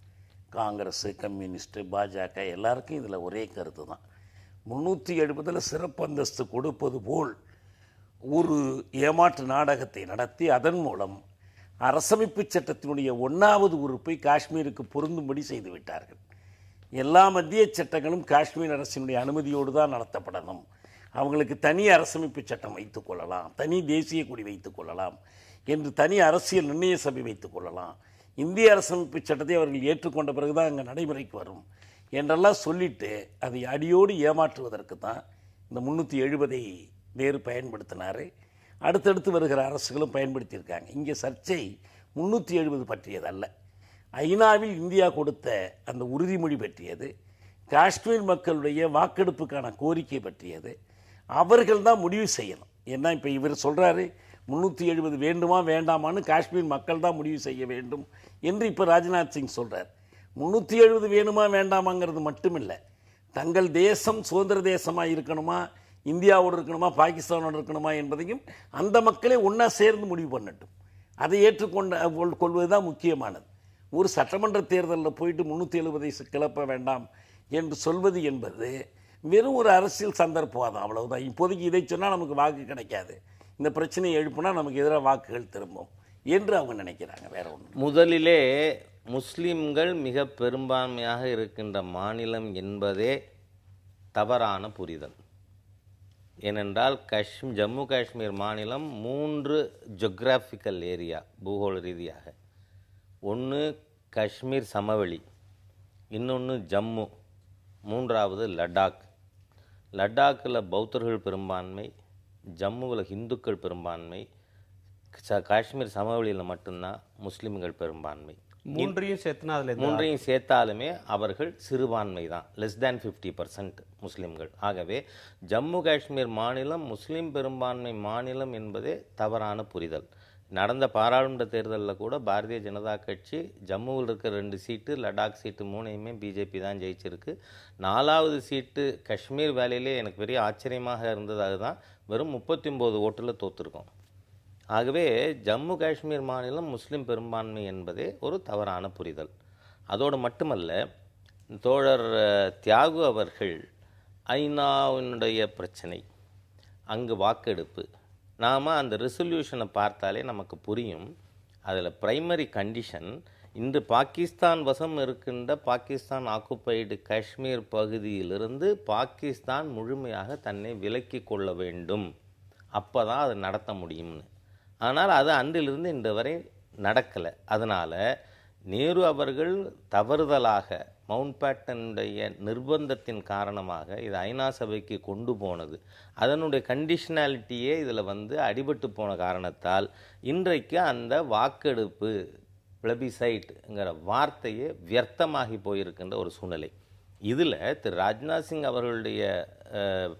[SPEAKER 3] காங்கிரஸ், கம்யூனிஸ்ட்டு, பாஜக எல்லாருக்கும் இதில் ஒரே கருத்து தான். 370 சிறப்பு அந்தஸ்து கொடுப்பது போல் ஒரு ஏமாற்று நாடகத்தை நடத்தி அதன் மூலம் அரசமைப்பு சட்டத்தினுடைய 1வது உறுப்பை காஷ்மீருக்கு பொருந்தும்படி செய்து விட்டார்கள். எல்லா மத்திய சட்டங்களும் காஷ்மீர் அரசினுடைய அனுமதியோடு தான் நடத்தப்படணும். அவங்களுக்கு தனி அரசமைப்பு சட்டம் வைத்துக் கொள்ளலாம், தனி தேசிய கொடி வைத்துக் கொள்ளலாம், என்று தனி அரசியல் நிர்ணய சபை வைத்துக் கொள்ளலாம். இந்திய அரசமைப்பு சட்டத்தை அவர்கள் ஏற்றுக்கொண்ட பிறகுதான் அங்கே நடைமுறைக்கு வரும் என்றெல்லாம் சொல்லிட்டு அதை அடியோடு ஏமாற்றுவதற்கு தான் இந்த 370 நேரு பயன்படுத்தினார். அடுத்தடுத்து வருகிற அரசுகளும் பயன்படுத்தியிருக்காங்க. இங்கே சர்ச்சை 370 பற்றியதல்ல, ஐநாவில் இந்தியா கொடுத்த அந்த உறுதிமொழி பற்றியது, காஷ்மீர் மக்களுடைய வாக்கெடுப்புக்கான கோரிக்கை பற்றியது. அவர்கள் தான் முடிவு செய்யணும். ஏன்னா இப்போ இவர் சொல்கிறாரு 370 வேண்டுமா வேண்டாமான்னு காஷ்மீர் மக்கள் தான் முடிவு செய்ய வேண்டும் என்று இப்போ ராஜ்நாத் சிங் சொல்கிறார். 370 வேணுமா வேண்டாமாங்கிறது மட்டும் இல்லை, தங்கள் தேசம் சுதந்திர தேசமாக இருக்கணுமா, இந்தியாவோடு இருக்கணுமா, பாகிஸ்தானோடு இருக்கணுமா என்பதையும் அந்த மக்களே ஒன்றா சேர்ந்து முடிவு பண்ணட்டும். அதை கொள்வது தான் முக்கியமானது. ஒரு சட்டமன்ற தேர்தலில் போயிட்டு 370 கிளப்ப வேண்டாம் என்று சொல்வது என்பது வெறும் ஒரு அரசியல் சந்தர்ப்பவாதம், அவ்வளவுதான். இப்போதைக்கு இதை சொன்னால் நமக்கு வாக்கு கிடைக்காது, இந்த பிரச்சனையை எழுப்புனா நமக்கு எதிராக வாக்குகள் திரும்பும் என்று அவங்க நினைக்கிறாங்க. வேற ஒன்று,
[SPEAKER 2] முதலிலே முஸ்லிம்கள் மிக பெரும்பான்மையாக இருக்கின்ற மாநிலம் என்பதே தவறான புரிதல். ஏனென்றால் ஜம்மு காஷ்மீர் மாநிலம் 3 ஜியோகிராஃபிக்கல் ஏரியா, பூகோள ரீதியாக. ஒன்று காஷ்மீர் சமவெளி, இன்னொன்று ஜம்மு, 3வது லடாக். லடாக்கில் பௌத்தர்கள் பெரும்பான்மை, ஜம்முவில் இந்துக்கள் பெரும்பான்மை, காஷ்மீர் சமவெளியில் மட்டும்தான் முஸ்லிம்கள் பெரும்பான்மை. மூன்றையும் சேர்த்தாலுமே அவர்கள் சிறுபான்மை தான், லெஸ் தேன் 50% முஸ்லிம்கள். ஆகவே ஜம்மு காஷ்மீர் மாநிலம் முஸ்லீம் பெரும்பான்மை மாநிலம் என்பதே தவறான புரிதல். நடந்த பாராளுமன்ற தேர்தலில் கூட பாரதிய ஜனதா கட்சி ஜம்முவில் இருக்கிற 2 சீட்டு, லடாக் சீட்டு 3யுமே பிஜேபி தான் ஜெயிச்சிருக்கு. 4வது சீட்டு காஷ்மீர் வேலையிலே எனக்கு பெரிய ஆச்சரியமாக இருந்தது, அதுதான் வெறும் 39 ஓட்டில் தோற்றுருக்கோம். ஆகவே ஜம்மு காஷ்மீர் மாநிலம் முஸ்லீம் பெரும்பான்மை என்பதே ஒரு தவறான புரிதல். அதோடு மட்டுமல்ல, தோழர் தியாகு அவர்கள் ஐநாவினுடைய பிரச்சனை, அங்கு வாக்கெடுப்பு, நாம் அந்த ரெசல்யூஷனை பார்த்தாலே நமக்கு புரியும். அதில் பிரைமரி கண்டிஷன் இன்று பாகிஸ்தான் வசம் இருக்கின்ற பாகிஸ்தான் ஆக்குப்பைடு காஷ்மீர் பகுதியிலிருந்து பாகிஸ்தான் முழுமையாக தன்னை விலக்கி கொள்ள வேண்டும், அப்போ தான் அதை நடத்த முடியும்னு. ஆனால் அது அன்றிலிருந்து இன்று வரை நடக்கலை. அதனால் நேரு அவர்கள் தவறுதலாக மவுண்ட் பேட்டனுடைய நிர்பந்தத்தின் காரணமாக இது ஐநா சபைக்கு கொண்டு போனது, அதனுடைய கண்டிஷனாலிட்டியே இதில் அடிபட்டு போன காரணத்தால் இன்றைக்கு அந்த வாக்கெடுப்பு பிளபிசைட்ங்கிற வார்த்தையே வியர்த்தமாகி போயிருக்கின்ற ஒரு சூழ்நிலை. இதில் திரு ராஜ்நாத் சிங் அவர்களுடைய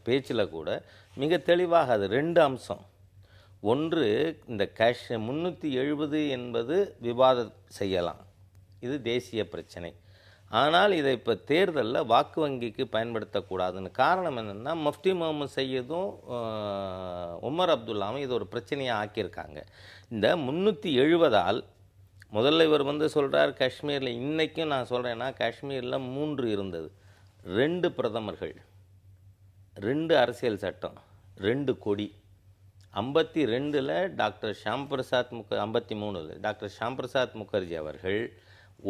[SPEAKER 2] பேச்சில் கூட மிக தெளிவாக அது 2 அம்சம். ஒன்று, இந்த 370 என்பது விவாதம் செய்யலாம், இது தேசிய பிரச்சனை. ஆனால் இதை இப்போ தேர்தலில் வாக்கு வங்கிக்கு பயன்படுத்தக்கூடாதுன்னு காரணம் என்னென்னா, முஃப்தி முகமது சையதும் உமர் அப்துல்லாவும் இது ஒரு பிரச்சனையாக ஆக்கியிருக்காங்க. இந்த 370ஆல் முதல்ல இவர் சொல்கிறார் காஷ்மீரில், இன்றைக்கும் நான் சொல்கிறேன்னா காஷ்மீரில் 3 இருந்தது, 2 பிரதமர்கள், 2 அரசியல் சட்டம், 2 கொடி. 52ல் டாக்டர் ஷியாம் பிரசாத் 53ல் டாக்டர் ஷியாம் பிரசாத் முகர்ஜி அவர்கள்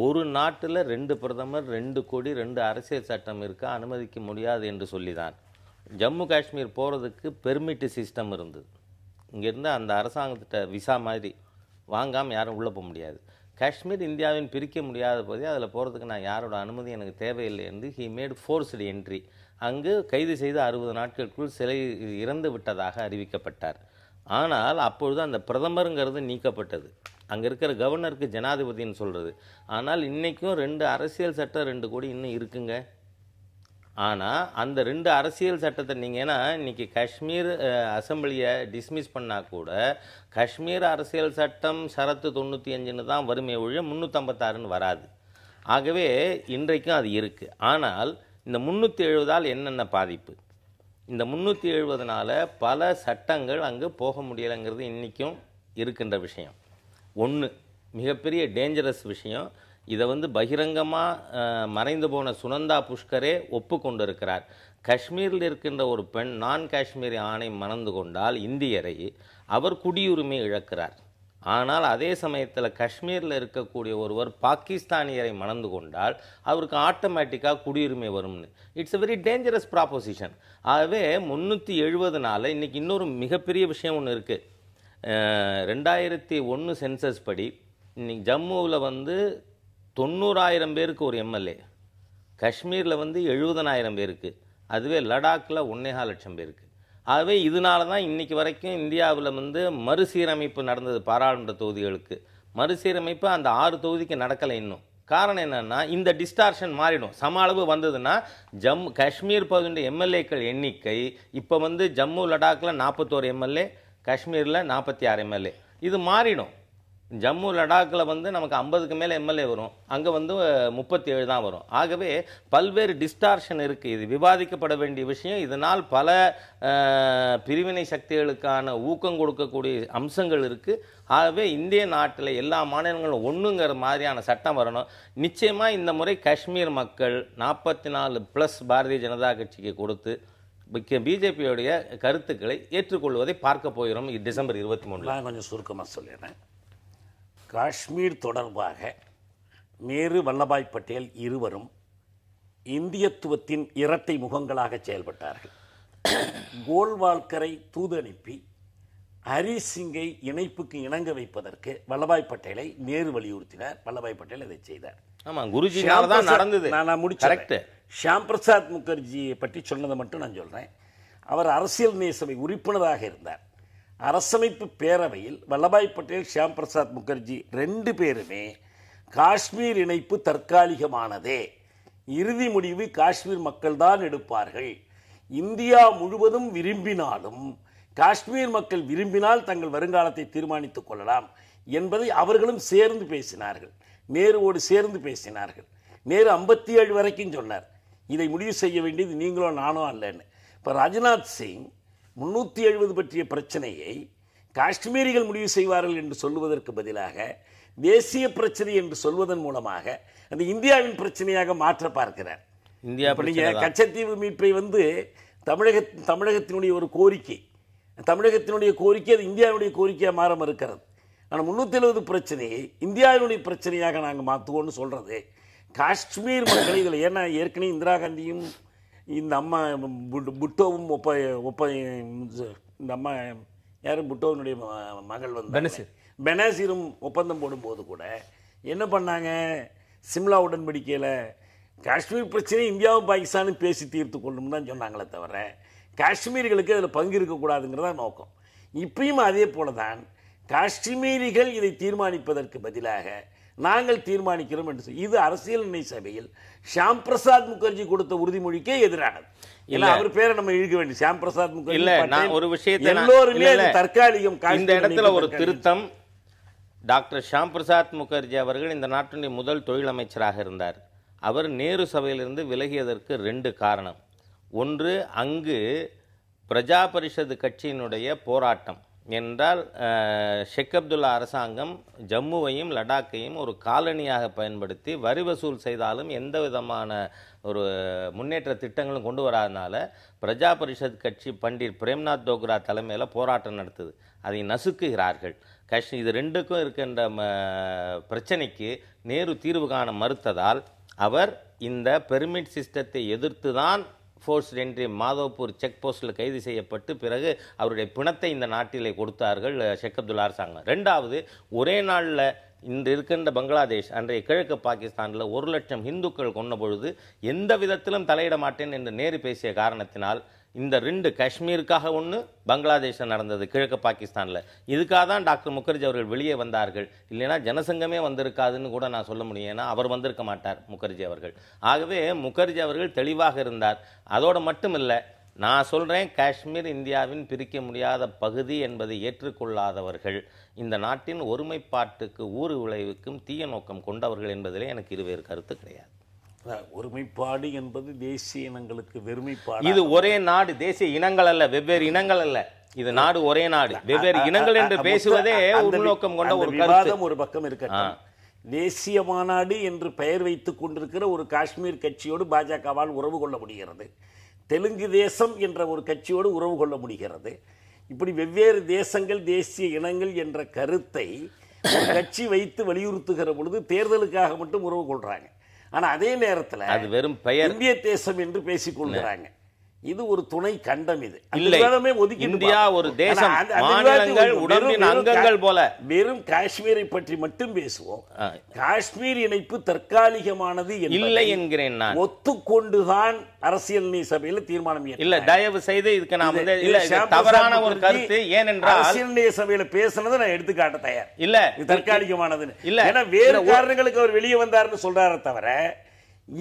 [SPEAKER 2] ஒரு நாட்டில் 2 பிரதமர், 2 கொடி, 2 அரசியல் சட்டம் இருக்க அனுமதிக்க முடியாது என்று சொல்லிதான் ஜம்மு காஷ்மீர் போகிறதுக்கு பெர்மிட் சிஸ்டம் இருந்தது. இங்கேருந்து அந்த அரசாங்கத்திட்ட விசா மாதிரி வாங்காமல் யாரும் உள்ளே போக முடியாது. காஷ்மீர் இந்தியாவின் பிரிக்க முடியாத பகுதி, அதில் போகிறதுக்கு நான் யாரோட அனுமதி எனக்கு தேவையில்லை என்று ஹி மேட் ஃபோர்ஸ்டு என்ட்ரி. அங்கு கைது செய்து 60 நாட்களுக்குள் சிலை இறந்து விட்டதாக அறிவிக்கப்பட்டார். ஆனால் அப்பொழுது அந்த பிரதமருங்கிறது நீக்கப்பட்டது. அங்கே இருக்கிற கவர்னருக்கு ஜனாதிபதினு சொல்கிறது. ஆனால் இன்றைக்கும் 2 அரசியல் சட்டம் 2 கோடி இன்னும் இருக்குங்க. ஆனால் அந்த 2 அரசியல் சட்டத்தை நீங்கள், ஏன்னா இன்றைக்கி காஷ்மீர் அசம்பிளியை டிஸ்மிஸ் பண்ணால் கூட காஷ்மீர் அரசியல் சட்டம் ஷரத்து 95ன்னு தான் வருமே ஒழிய 356ன்னு வராது. ஆகவே இன்றைக்கும் அது இருக்குது. ஆனால் இந்த 370ஆல் என்னென்ன பாதிப்பு? இந்த 370னால பல சட்டங்கள் அங்கே போக முடியலைங்கிறது இன்றைக்கும் இருக்கின்ற விஷயம். ஒன்று மிகப்பெரிய டேஞ்சரஸ் விஷயம். இதை பகிரங்கமாக மறைந்து போன சுனந்தா புஷ்கரே ஒப்புக்கொண்டு இருக்கிறார். காஷ்மீரில் இருக்கின்ற ஒரு பெண் நான் காஷ்மீரி ஆணை மணந்து கொண்டால் இந்தியரை அவர் குடியுரிமை இழக்கிறார். ஆனால் அதே சமயத்தில் காஷ்மீரில் இருக்கக்கூடிய ஒருவர் பாகிஸ்தானியரை மணந்து கொண்டால் அவருக்கு ஆட்டோமேட்டிக்காக குடியுரிமை வரும்னு. It's a very dangerous proposition. ஆகவே 370னால இன்றைக்கி இன்னொரு மிகப்பெரிய விஷயம் ஒன்று இருக்குது. 2001 சென்சஸ் படி இன்னைக்கு ஜம்முவில் 90,000 பேருக்கு ஒரு எம்எல்ஏ, காஷ்மீரில் 70,000 பேருக்கு, அதுவே லடாக்கில் 1.25 லட்சம் பேருக்கு. ஆகவே இதனால தான் இன்றைக்கி வரைக்கும் இந்தியாவில் மறுசீரமைப்பு நடந்தது. பாராளுமன்ற தொகுதிகளுக்கு மறுசீரமைப்பு அந்த 6 தொகுதிக்கு நடக்கலை இன்னும். காரணம் என்னென்னா இந்த டிஸ்டார்ஷன் மாறிடும். சம அளவு வந்ததுன்னா காஷ்மீர் பகுதியுடைய எம்எல்ஏக்கள் எண்ணிக்கை இப்போ ஜம்மு லடாக்கில் 41 எம்எல்ஏ, காஷ்மீரில் 46 எம்எல்ஏ. இது மாறிடும். ஜம்மு லடாக்கில் நமக்கு 50க்கு மேலே எம்எல்ஏ வரும், அங்கே 37 தான் வரும். ஆகவே பல்வேறு டிஸ்டார்ஷன் இருக்குது. இது விவாதிக்கப்பட வேண்டிய விஷயம். இதனால் பல பிரிவினை சக்திகளுக்கான ஊக்கம் கொடுக்கக்கூடிய அம்சங்கள் இருக்குது. ஆகவே இந்திய நாட்டில் எல்லா மாநிலங்களும் ஒன்றுங்கிற மாதிரியான சட்டம் வரணும். நிச்சயமாக இந்த முறை காஷ்மீர் மக்கள் 44+ பாரதிய ஜனதா கட்சிக்கு கொடுத்து பிஜேபியோடைய கருத்துக்களை ஏற்றுக்கொள்வதை பார்க்க போகிறோம் டிசம்பர் 23.
[SPEAKER 3] நான் கொஞ்சம் சுருக்கமாக சொல்லிடுறேன். காஷ்மீர் தொடர்பாக நேரு, வல்லபாய் பட்டேல் இருவரும் இந்தியத்துவத்தின் இரட்டை முகங்களாக செயல்பட்டார்கள். கோல்வால்கரை தூது அனுப்பி ஹரி சிங்கை இணைப்புக்கு இணங்க வைப்பதற்கு வல்லபாய் பட்டேலை நேரு வலியுறுத்தினார். வல்லபாய் பட்டேல் அதை செய்தார்.
[SPEAKER 2] ஆமா, குருஜினால தான் நடந்தது.
[SPEAKER 3] நான் முடிச்சேன். ஷியாம் பிரசாத் முகர்ஜியை பற்றி சொன்னதை மட்டும் நான் சொல்றேன். அவர் அரசியல் நேசபை உறுப்பினராக இருந்தார். அரசமைப்பு பேரவையில் வல்லபாய் பட்டேல், ஷியாம் பிரசாத் முகர்ஜி 2 பேருமே காஷ்மீர் இணைப்பு தற்காலிகமானதே, இறுதி முடிவு காஷ்மீர் மக்கள் தான் எடுப்பார்கள், இந்தியா முழுவதும் விரும்பினாலும் காஷ்மீர் மக்கள் விரும்பினால் தங்கள் வருங்காலத்தை தீர்மானித்துக் கொள்ளலாம் என்பதை அவர்களும் சேர்ந்து பேசினார்கள். நேருவோடு சேர்ந்து பேசினார்கள். நேரு 57 வரைக்கும் சொன்னார், இதை முடிவு செய்ய வேண்டியது நீங்களோ நானோ அல்லன்னு. இப்போ ராஜ்நாத் சிங் 370 பற்றிய பிரச்சனையை காஷ்மீரிகள் முடிவு செய்வார்கள் என்று சொல்லுவதற்கு பதிலாக தேசிய பிரச்சனை என்று சொல்வதன் மூலமாக அந்த இந்தியாவின் பிரச்சனையாக மாற்ற பார்க்கிறார். கச்சத்தீவு மீட்பை தமிழகத்தினுடைய ஒரு கோரிக்கை, தமிழகத்தினுடைய கோரிக்கை அது இந்தியாவுடைய கோரிக்கையாக மாற மறுக்கிறது. ஆனால் 370 பிரச்சனையை இந்தியாவினுடைய பிரச்சனையாக நாங்கள் மாற்றுவோம்னு சொல்றது காஷ்மீர் மக்களை இதில். ஏன்னா ஏற்கனவே இந்திரா காந்தியும் இந்த அம்மா புட்டோவும் இந்த அம்மா யாரும் புட்டோவினுடைய மகள் பெனாசிரும் ஒப்பந்தம் போடும்போது கூட என்ன பண்ணாங்க, சிம்லா உடன்படிக்கையில் காஷ்மீர் பிரச்சனை இந்தியாவும் பாகிஸ்தானும் பேசி தீர்த்து கொள்ளணும் தான் சொன்னாங்களே தவிர காஷ்மீரிகளுக்கு அதில் பங்கு இருக்கக்கூடாதுங்கிறதா நோக்கம். இப்பயும் அதே போல தான் காஷ்மீரிகள் இதை தீர்மானிப்பதற்கு பதிலாக நாங்கள் தீர்மானிக்கிறோம் என்று சொல்லி இது அரசியல் நிலை சபையில் ஷியாம் பிரசாத் முகர்ஜி கொடுத்த உறுதிமொழிக்கே எதிரானது. இல்ல அவர் பேரை நம்ம இழுக்க வேண்டிய ஷியாம் பிரசாத் முகர்ஜி
[SPEAKER 2] இல்ல. நான் ஒரு விஷயத்தை
[SPEAKER 3] எல்லோருமே தற்காலிகம்.
[SPEAKER 2] இந்த இடத்துல ஒரு திருத்தம். டாக்டர் ஷியாம் பிரசாத் முகர்ஜி அவர்கள் இந்த நாட்டினுடைய முதல் தொழில் அமைச்சராக இருந்தார். அவர் நேரு சபையிலிருந்து விலகியதற்கு 2 காரணம். ஒன்று, அங்கு பிரஜா பரிஷத் கட்சியினுடைய போராட்டம் என்றால் ஷேக் அப்துல்லா அரசாங்கம் ஜம்முவையும் லடாக்கையும் ஒரு காலனியாக பயன்படுத்தி வரி வசூல் செய்தாலும் எந்த விதமான ஒரு முன்னேற்ற திட்டங்களும் கொண்டு வராதனால பிரஜா பரிஷத் கட்சி பண்டிட் பிரேம்நாத் தோக்ரா தலைமையில் போராட்டம் நடத்துது. அதை நசுக்குகிறார்கள். இது 2க்கும் இருக்கின்ற பிரச்சனைக்கு நேரு தீர்வு காண மறுத்ததால் அவர் இந்த பெர்மிட் சிஸ்டத்தை எதிர்த்து தான் ஃபோர்ஸ்ட் என்ட்ரி மாதவ்பூர் செக் போஸ்டில் கைது செய்யப்பட்டு பிறகு அவருடைய பிணத்தை இந்த நாட்டிலே கொடுத்தார்கள் ஷேக் அப்துல்லா அரசாங்கம். 2வது, ஒரே நாளில் இன்று இருக்கின்ற பங்களாதேஷ் அன்றைய கிழக்கு பாகிஸ்தானில் 1 லட்சம் இந்துக்கள் கொண்ட பொழுது எந்த விதத்திலும் தலையிட மாட்டேன் என்று நேரு பேசிய காரணத்தினால் இந்த 2 காஷ்மீருக்காக ஒன்று பங்களாதேஷில் நடந்தது கிழக்கு பாகிஸ்தானில். இதுக்காக தான் டாக்டர் முகர்ஜி அவர்கள் வெளியே வந்தார்கள். இல்லைன்னா ஜனசங்கமே வந்திருக்காதுன்னு கூட நான் சொல்ல முடியும். ஏன்னா அவர் வந்திருக்க மாட்டார் முகர்ஜி அவர்கள். ஆகவே முகர்ஜி அவர்கள் தெளிவாக இருந்தார். அதோடு மட்டும் இல்லை, நான் சொல்கிறேன், காஷ்மீர் இந்தியாவின் பிரிக்க முடியாத பகுதி என்பதை ஏற்றுக்கொள்ளாதவர்கள் இந்த நாட்டின் ஒருமைப்பாட்டுக்கு ஊறு விளைவுக்கும் தீய நோக்கம் கொண்டவர்கள் என்பதிலே எனக்கு இருவேறு கருத்து கிடையாது.
[SPEAKER 3] ஒருமைப்பாடு என்பது தேசிய இனங்களுக்கு வெறுமைப்பாடு.
[SPEAKER 2] இது ஒரே நாடு, தேசிய இனங்கள் அல்ல, வெவ்வேறு இனங்கள் அல்ல. இது நாடு ஒரே நாடு, வெவ்வேறு இனங்கள் என்று பேசுவதே உள்நோக்கம் கொண்ட ஒரு விவாதம்.
[SPEAKER 3] ஒரு பக்கம் இருக்கட்டும், தேசிய மாநாடு என்று பெயர் வைத்துக் கொண்டிருக்கிற ஒரு காஷ்மீர் கட்சியோடு பாஜகவால் உறவு கொள்ள முடிகிறது. தெலுங்கு தேசம் என்ற ஒரு கட்சியோடு உறவு கொள்ள முடிகிறது. இப்படி வெவ்வேறு தேசங்கள் தேசிய இனங்கள் என்ற கருத்தை கட்சி வைத்து வலியுறுத்துகிற பொழுது தேர்தலுக்காக மட்டும் உறவு கொள்றாங்க. ஆனா அதே நேரத்தில்
[SPEAKER 2] அது வெறும் பெயர்
[SPEAKER 3] இந்திய தேசம் என்று பேசிக் கொள்கிறாங்க. இது ஒரு துணை கண்டம். இது
[SPEAKER 2] இல்லை, இந்தியா ஒரு தேசம், மாநிலங்கள் உடம்பின் அங்கங்கள் போல.
[SPEAKER 3] வெறும் காஷ்மீரை பற்றி மட்டும் பேசுவோம். காஷ்மீர் இணைப்பு தற்காலிகமானது
[SPEAKER 2] இல்லை என்கிறேன் நான்.
[SPEAKER 3] ஒத்துக்கொண்டுதான் அரசியல் சபையில் தீர்மானம்
[SPEAKER 2] இல்ல. தயவு செய்து இதுக்கு நான் தவறான ஒரு கருத்து. ஏனென்றால்
[SPEAKER 3] அரசியல் சபையில பேசுனதை நான் எடுத்துக்காட்ட தயார்
[SPEAKER 2] இல்ல.
[SPEAKER 3] தற்காலிகமானது இல்ல, ஏன்னா வேறு காரணங்களுக்கு அவர் வெளியே வந்தாருன்னு சொல்றாரு தவிர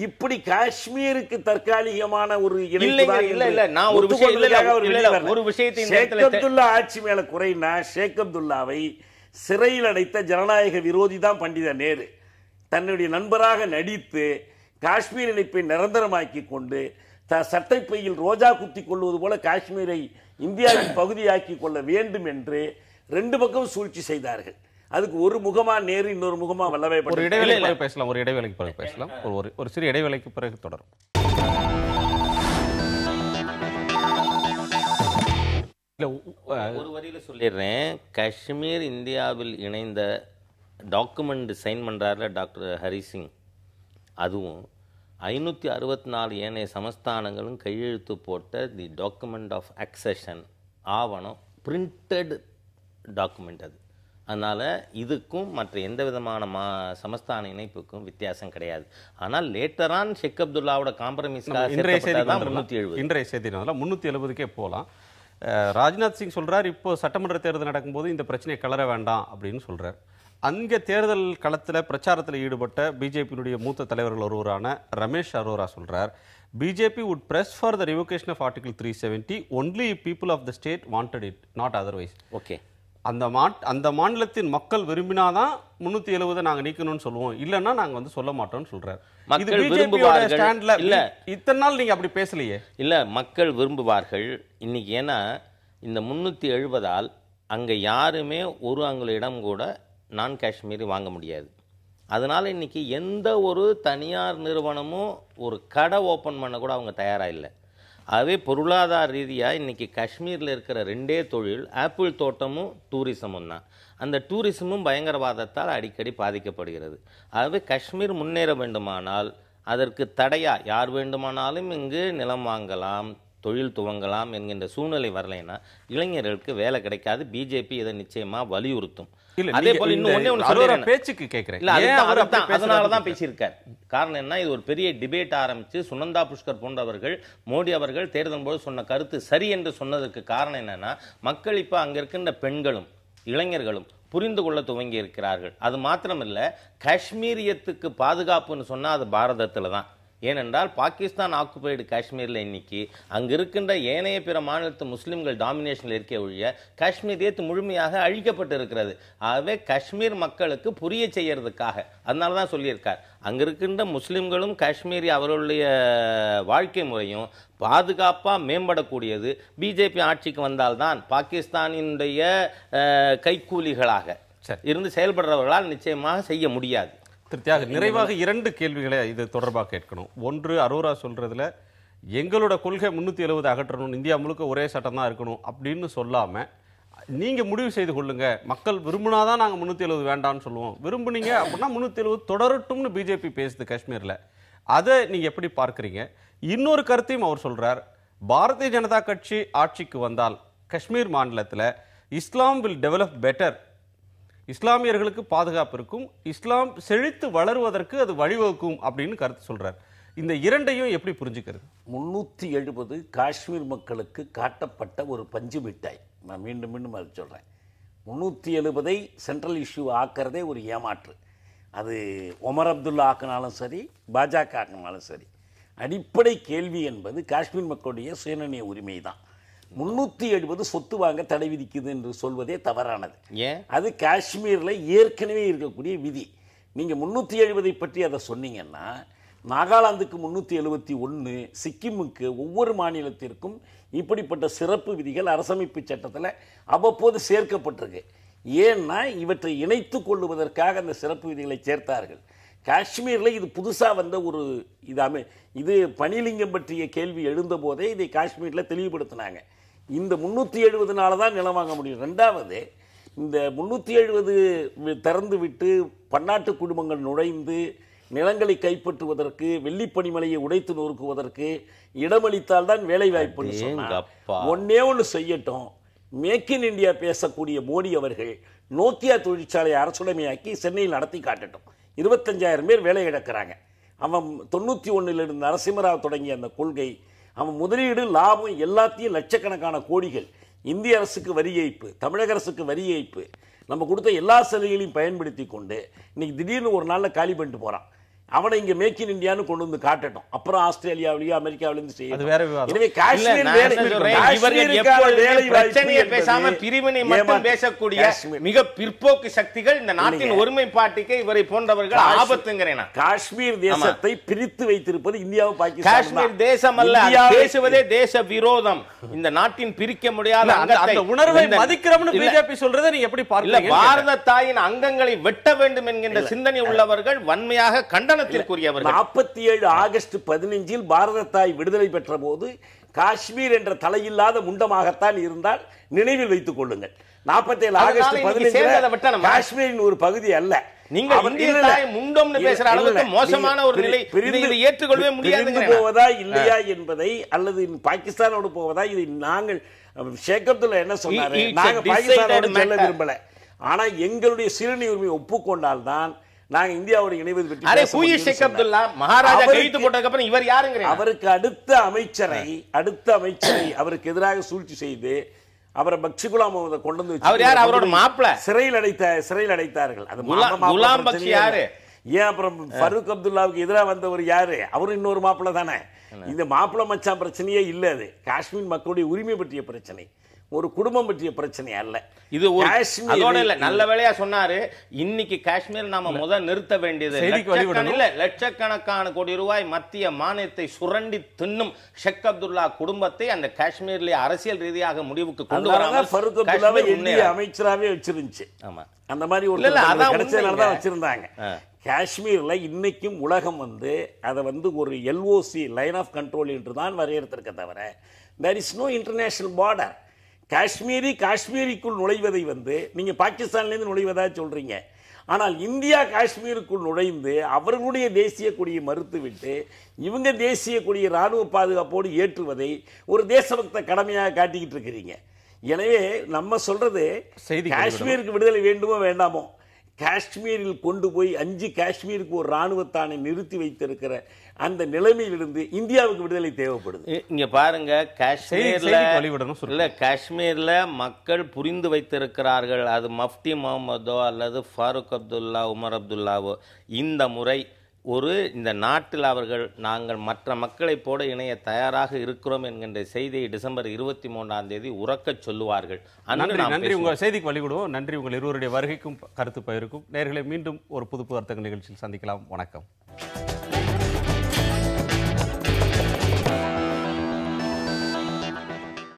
[SPEAKER 3] இப்படி காஷ்மீருக்கு தற்காலிகமான ஒரு ஆட்சி மேல குறைனா ஷேக் அப்துல்லாவை சிறையில் அடைத்த ஜனநாயக விரோதி தான் பண்டித நேரு. தன்னுடைய நண்பராக நடித்து காஷ்மீர் இணைப்பை நிரந்தரமாக்கி கொண்டு சட்டைப்பையில் ரோஜா குத்தி கொள்வது போல காஷ்மீரை இந்தியாவின் பகுதியாக்கி கொள்ள வேண்டும் என்று 2 பக்கம் சூழ்ச்சி செய்தார்கள். அதுக்கு ஒரு முகமா நேரு, இன்னொரு முகமா வல்லபாய் பட்டேல்.
[SPEAKER 1] ஒரு இடைவேளைக்கு பேசலாம், ஒரு இடைவேளைக்கு பிறகு பேசலாம். ஒரு சிறிய இடைவேளைக்கு பிறகு தொடரும்.
[SPEAKER 2] ஒரு வரியில சொல்லிடுறேன். காஷ்மீர் இந்தியாவில் இணைந்த டாக்குமெண்ட் சைன் பண்றாருல டாக்டர் ஹரிசிங், அதுவும் 564 ஏனைய சமஸ்தானங்களும் கையெழுத்து போட்ட தி டாக்குமெண்ட் ஆஃப் அக்சஷன் ஆவணம், பிரிண்டட் டாக்குமெண்ட் அது. அதனால் இதுக்கும் மற்ற எந்த விதமான சமஸ்தான இணைப்புக்கும் வித்தியாசம் கிடையாது. ஆனால் லேட்டரான் ஷேக் அப்துல்லாவோட காம்ப்ரமைஸ்க்காக
[SPEAKER 1] இன்றைய செய்தி 370க்கே போகலாம். ராஜ்நாத் சிங் சொல்றார், இப்போ சட்டமன்ற தேர்தல் நடக்கும்போது இந்த பிரச்சனையை கிளற வேண்டாம் அப்படின்னு சொல்றார். அங்கே தேர்தல் களத்தில் பிரச்சாரத்தில் ஈடுபட்ட பிஜேபியினுடைய மூத்த தலைவர்கள் ஒருவரான ரமேஷ் அரோரா சொல்றார், BJP would press for the revocation of Article 370 only if people of the state wanted it, not otherwise.
[SPEAKER 2] Okay,
[SPEAKER 1] அந்த மாநிலத்தின் மக்கள் விரும்பினாதான் 370 நாங்க நீக்கணும்னு சொல்லுவோம், இல்லன்னா நாங்க சொல்ல மாட்டோம்னு சொல்றாரு.
[SPEAKER 2] மக்கள் விரும்புவார்கள்.
[SPEAKER 1] இல்ல, இத்தனை நாள் நீங்க அப்படி பேசலையே.
[SPEAKER 2] இல்ல, மக்கள் விரும்புவார்கள் இன்னைக்கு. ஏன்னா இந்த 370ஆல் அங்க யாருமே ஒரு அங்குல இடம் கூட நான் காஷ்மீரி வாங்க முடியாது. அதனால இன்னைக்கு எந்த ஒரு தனியார் நிறுவனமும் ஒரு கடை ஓபன் பண்ண கூட அவங்க தயாரா இல்லை. அதே பொருளாதார ரீதியாக இன்றைக்கி காஷ்மீரில் இருக்கிற 2 தொழில் ஆப்பிள் தோட்டமும் டூரிசமும் தான். அந்த டூரிசமும் பயங்கரவாதத்தால் அடிக்கடி பாதிக்கப்படுகிறது. ஆகவே காஷ்மீர் முன்னேற வேண்டுமானால் அதற்கு தடையாக யார் வேண்டுமானாலும் இங்கு நிலம் வாங்கலாம், தொழில் துவங்கலாம் என்கின்ற சூழ்நிலை வரலைன்னா இளைஞர்களுக்கு வேலை கிடைக்காது. பிஜேபி இதை நிச்சயமாக வலியுறுத்தும். அதே போல இன்னும்
[SPEAKER 1] பேச்சுக்கு கேட்கிறேன்,
[SPEAKER 2] அதனாலதான் பேசியிருக்கார். காரணம் என்ன, இது ஒரு பெரிய டிபேட் ஆரம்பிச்சு சுனந்தா புஷ்கர் போன்றவர்கள் மோடி அவர்கள் தேர்தல் போது சொன்ன கருத்து சரி என்று சொன்னதற்கு காரணம் என்னன்னா, மக்கள் இப்ப அங்க இருக்கின்ற பெண்களும் இளைஞர்களும் புரிந்து கொள்ள துவங்கி இருக்கிறார்கள். அது மாத்திரமில்ல, காஷ்மீரியத்துக்கு பாதுகாப்புன்னு சொன்னா அது பாரதத்துல தான். ஏனென்றால் பாகிஸ்தான் ஆக்குபைடு காஷ்மீரில் இன்னைக்கு அங்கே இருக்கின்ற ஏனைய பிற மாநிலத்து முஸ்லீம்கள் டாமினேஷனில் இருக்க ஒழிய காஷ்மீர் ஏற்று முழுமையாக அழிக்கப்பட்டு இருக்கிறது. ஆகவே காஷ்மீர் மக்களுக்கு புரிய செய்யறதுக்காக அதனால தான் சொல்லியிருக்கார், அங்கே இருக்கின்ற முஸ்லீம்களும் காஷ்மீரி அவர்களுடைய வாழ்க்கை முறையும் பாதுகாப்பாக மேம்படக்கூடியது பிஜேபி ஆட்சிக்கு வந்தால்தான். பாகிஸ்தானினுடைய கைக்கூலிகளாக இருந்து செயல்படுறவர்களால் நிச்சயமாக செய்ய முடியாது.
[SPEAKER 1] திருப்தியாக நிறைவாக 2 கேள்விகளை இது தொடர்பாக கேட்கணும். ஒன்று, அரோரா சொல்றதுல எங்களோட கொள்கை 370 அகற்றணும், இந்தியா முழுக்க ஒரே சட்டம் தான் இருக்கணும் அப்படின்னு சொல்லாம நீங்க முடிவு செய்து கொள்ளுங்க, மக்கள் விரும்பினாதான் நாங்க 370 வேண்டாம்னு சொல்லுவோம், விரும்புனீங்க அப்படின்னா 370 தொடரட்டும்னு பிஜேபி பேசுது காஷ்மீர்ல. அதை நீங்க எப்படி பார்க்கறீங்க? இன்னொரு கருத்தையும் அவர் சொல்றார், பாரதிய ஜனதா கட்சி ஆட்சிக்கு வந்தால் காஷ்மீர் மாநிலத்தில் இஸ்லாம் வில் டெவலப் பெட்டர், இஸ்லாமியர்களுக்கு பாதுகாப்பு இருக்கும், இஸ்லாம் செழித்து வளருவதற்கு அது வழிவகுக்கும் அப்படின்னு கருத்து சொல்றார். இந்த இரண்டையும் எப்படி புரிஞ்சுக்கிறது?
[SPEAKER 3] 370 காஷ்மீர் மக்களுக்கு காட்டப்பட்ட ஒரு பஞ்சு மிட்டாய். நான் மீண்டும் மீண்டும் அது சொல்கிறேன். 370 சென்ட்ரல் இஷ்யூ ஆக்கிறதே ஒரு ஏமாற்று. அது ஒமர் அப்துல்லா ஆக்கினாலும் சரி, பாஜக ஆக்கினாலும் சரி, அடிப்படை கேள்வி என்பது காஷ்மீர் மக்களுடைய சுயநிர்ணய உரிமை தான். 370 சொத்து வாங்க தடை விதிக்குது என்று சொல்வதே தவறானது. அது காஷ்மீரில் ஏற்கனவே இருக்கக்கூடிய விதி. நீங்கள் 370 பற்றி அதை சொன்னீங்கன்னா, நாகாலாந்துக்கு 371, சிக்கிமுக்கு, ஒவ்வொரு மாநிலத்திற்கும் இப்படிப்பட்ட சிறப்பு விதிகள் அரசமைப்பு சட்டத்தில் அவ்வப்போது சேர்க்கப்பட்டிருக்கு. ஏன்னா இவற்றை இணைத்து கொள்ளுவதற்காக அந்த சிறப்பு விதிகளை சேர்த்தார்கள். காஷ்மீரில் இது புதுசாக வந்த ஒரு இது பனிலிங்கம் பற்றிய கேள்வி எழுந்த போதே இதை காஷ்மீரில் தெளிவுபடுத்தினாங்க. இந்த 370 தான் நிலம் வாங்க முடியும். ரெண்டாவது, இந்த 370 திறந்து விட்டு பன்னாட்டு குடும்பங்கள் நுழைந்து நிலங்களை கைப்பற்றுவதற்கு, வெள்ளிப்பனிமலையை உடைத்து நொறுக்குவதற்கு இடமளித்தால் தான் வேலை வாய்ப்புன்னு சொன்னாங்க. ஒன்னே ஒன்று செய்யட்டும், மேக் இன் இந்தியா பேசக்கூடிய மோடி அவர்கள் நோக்கியா தொழிற்சாலையை அரசுடைமையாக்கி சென்னையில் நடத்தி காட்டட்டும். 25,000 பேர் வேலை இழக்கிறாங்க. அவன் 91 நரசிம்மராவ் தொடங்கிய அந்த கொள்கை, அவன் முதலீடு, லாபம் எல்லாத்தையும் லட்சக்கணக்கான கோடிகள், இந்திய அரசுக்கு வரி ஏய்ப்பு, தமிழக அரசுக்கு வரி ஏய்ப்பு, நம்ம கொடுத்த எல்லா சலுகைகளையும் பயன்படுத்தி கொண்டு இன்னைக்கு திடீர்னு ஒரு நாளில் காலி பண்ணிட்டு போகிறான். அவனை இங்க மேக் இன் இந்தியான்னு கொண்டு வந்து காட்டட்டும். அப்புறம் ஆஸ்திரேலியாவிலேயோ அமெரிக்காவிலிருந்து செய்யும். எனவே காஷ்மீர்
[SPEAKER 2] பேசக்கூடிய மிக பிற்போக்கு சக்திகள் இந்த நாட்டின் ஒருமைப்பாட்டுக்கு இவரை போன்றவர்கள் ஆபத்துங்கிறேன்.
[SPEAKER 3] காஷ்மீர் தேசத்தை பிரித்து வைத்திருப்பது இந்தியாவும் பாகிஸ்தான்.
[SPEAKER 2] காஷ்மீர் தேசம் அல்ல, பேசுவதே தேச விரோதம். இந்த நாட்டின் பிரிக்க முடியாத
[SPEAKER 1] அந்த உணர்வை மதிக்கிறோம்னு பிஜேபி சொல்றதை நீங்க எப்படி பார்க்கல?
[SPEAKER 2] பாரத தாயின் அங்கங்களை வெட்ட வேண்டும் என்கின்ற சிந்தனை உள்ளவர்கள் வன்மையாக கண்டன
[SPEAKER 3] 47 ஆகஸ்ட் 15 பாரத தாய் விடுதலை பெற்ற போது காஷ்மீர் என்ற தலையில்லாத முண்டமாகத்தான் இருந்தால் நினைவில் வைத்துக் கொள்ளுங்கள். 47 ஆகஸ்ட் 15 காஷ்மீரின் ஒரு பகுதி அல்ல.
[SPEAKER 2] நீங்க முண்டம்னு பேசுற அளவுக்கு மோசமான ஒரு நிலை ஏற்றுக்கொள்ளவே முடியாது.
[SPEAKER 3] போவதா இல்லையா என்பதை, அல்லது பாகிஸ்தானோடு போவதா, இதை நாங்கள் ஷேக் அப்துல்லா என்ன சொன்னாரு, நாங்க பாகிஸ்தானோடு செல்ல விரும்பல, ஆனா எங்களுடைய சிறுநீர் உரிமையை ஒப்புக்கொண்டால்தான் நாங்க இந்தியாவோட இணைவது பற்றி. அவருக்கு அடுத்த அமைச்சரை அவருக்கு எதிராக சூழ்ச்சி செய்து அவரை பக்ஷி குலாம் முகமதை கொண்டு வந்து சிறையில் அடைத்தார்கள். ஏன் அப்புறம் ஃபருக் அப்துல்லாவுக்கு எதிராக வந்தவர் யாரு? அவரும் இன்னொரு மாப்பிள்ள தானே. இந்த மாப்பிள்ள மச்சான் பிரச்சனையே இல்ல. அது காஷ்மீர் மக்களுடைய உரிமை பற்றிய பிரச்சனை, ஒரு குடும்பம் பற்றிய பிரச்சனை அல்ல. இது
[SPEAKER 2] அதோட இல்ல. நல்ல வேளையா சொன்னாரு. இன்னைக்கு காஷ்மீர் நாம முதல் நிறுத்த வேண்டியது லட்சக்கணக்கான கோடி ரூபாய் மத்திய மானியத்தை சுரண்டி தின்னும் ஷேக் அப்துல்லா குடும்பத்தை அந்த காஷ்மீர்ல அரசியல் ரீதியாக முடிவுக்கு கொண்டு வராம
[SPEAKER 3] ஃபருக் அப்துல்லாவை இந்திய அமைச்சராகவே வச்சிருந்துச்சு. ஆமா, அந்த மாதிரி ஒரு கிடைச்சதுனாலதான் வச்சிருந்தாங்க. காஷ்மீர்ல இன்னைக்கும் உலகம் அதை ஒரு எல்ஓசி, லைன் ஆஃப் கண்ட்ரோல் என்று தான் வரையறுத்திருக்க தவிர there is no international border. காஷ்மீருக்குள் நுழைவதை நீங்க பாகிஸ்தான்லேருந்து நுழைவதா சொல்றீங்க. ஆனால் இந்தியா காஷ்மீருக்குள் நுழைந்து அவர்களுடைய தேசிய கொடியை மறுத்துவிட்டு இவங்க தேசிய கொடியை ராணுவ பாதுகாப்போடு ஏற்றுவதை ஒரு தேசபக்த கடமையாக காட்டிக்கிட்டு இருக்கிறீங்க. எனவே நம்ம சொல்றது காஷ்மீருக்கு விடுதலை வேண்டுமோ வேண்டாமோ, காஷ்மீரில் கொண்டு போய் 5 காஷ்மீருக்கு ஒரு ராணுவத்தானை நிறுத்தி வைத்திருக்கிற அந்த நிலைமையிலிருந்து இந்தியாவுக்கு விடுதலை தேவைப்படுது.
[SPEAKER 2] இங்க பாருங்க, காஷ்மீர்ல மக்கள் புரிந்து வைத்திருக்கிறார்கள். அது மஃப்தி முகமதோ அல்லது ஃபாரூக் அப்துல்லா, உமர் அப்துல்லாவோ, இந்த முறை இந்த நாட்டில் அவர்கள் நாங்கள் மற்ற மக்களை போட இணைய தயாராக இருக்கிறோம் என்கின்ற செய்தியை டிசம்பர் 23ஆம் தேதி உறக்கச் சொல்லுவார்கள்.
[SPEAKER 1] நன்றி. உங்கள் செய்திக்கு வழிவிடுவோம். நன்றி உங்கள் இருவருடைய வருகைக்கும் கருத்து பயிருக்கும். நேயர்களை மீண்டும் ஒரு புது வர்த்தக நிகழ்ச்சியில் சந்திக்கலாம். வணக்கம்.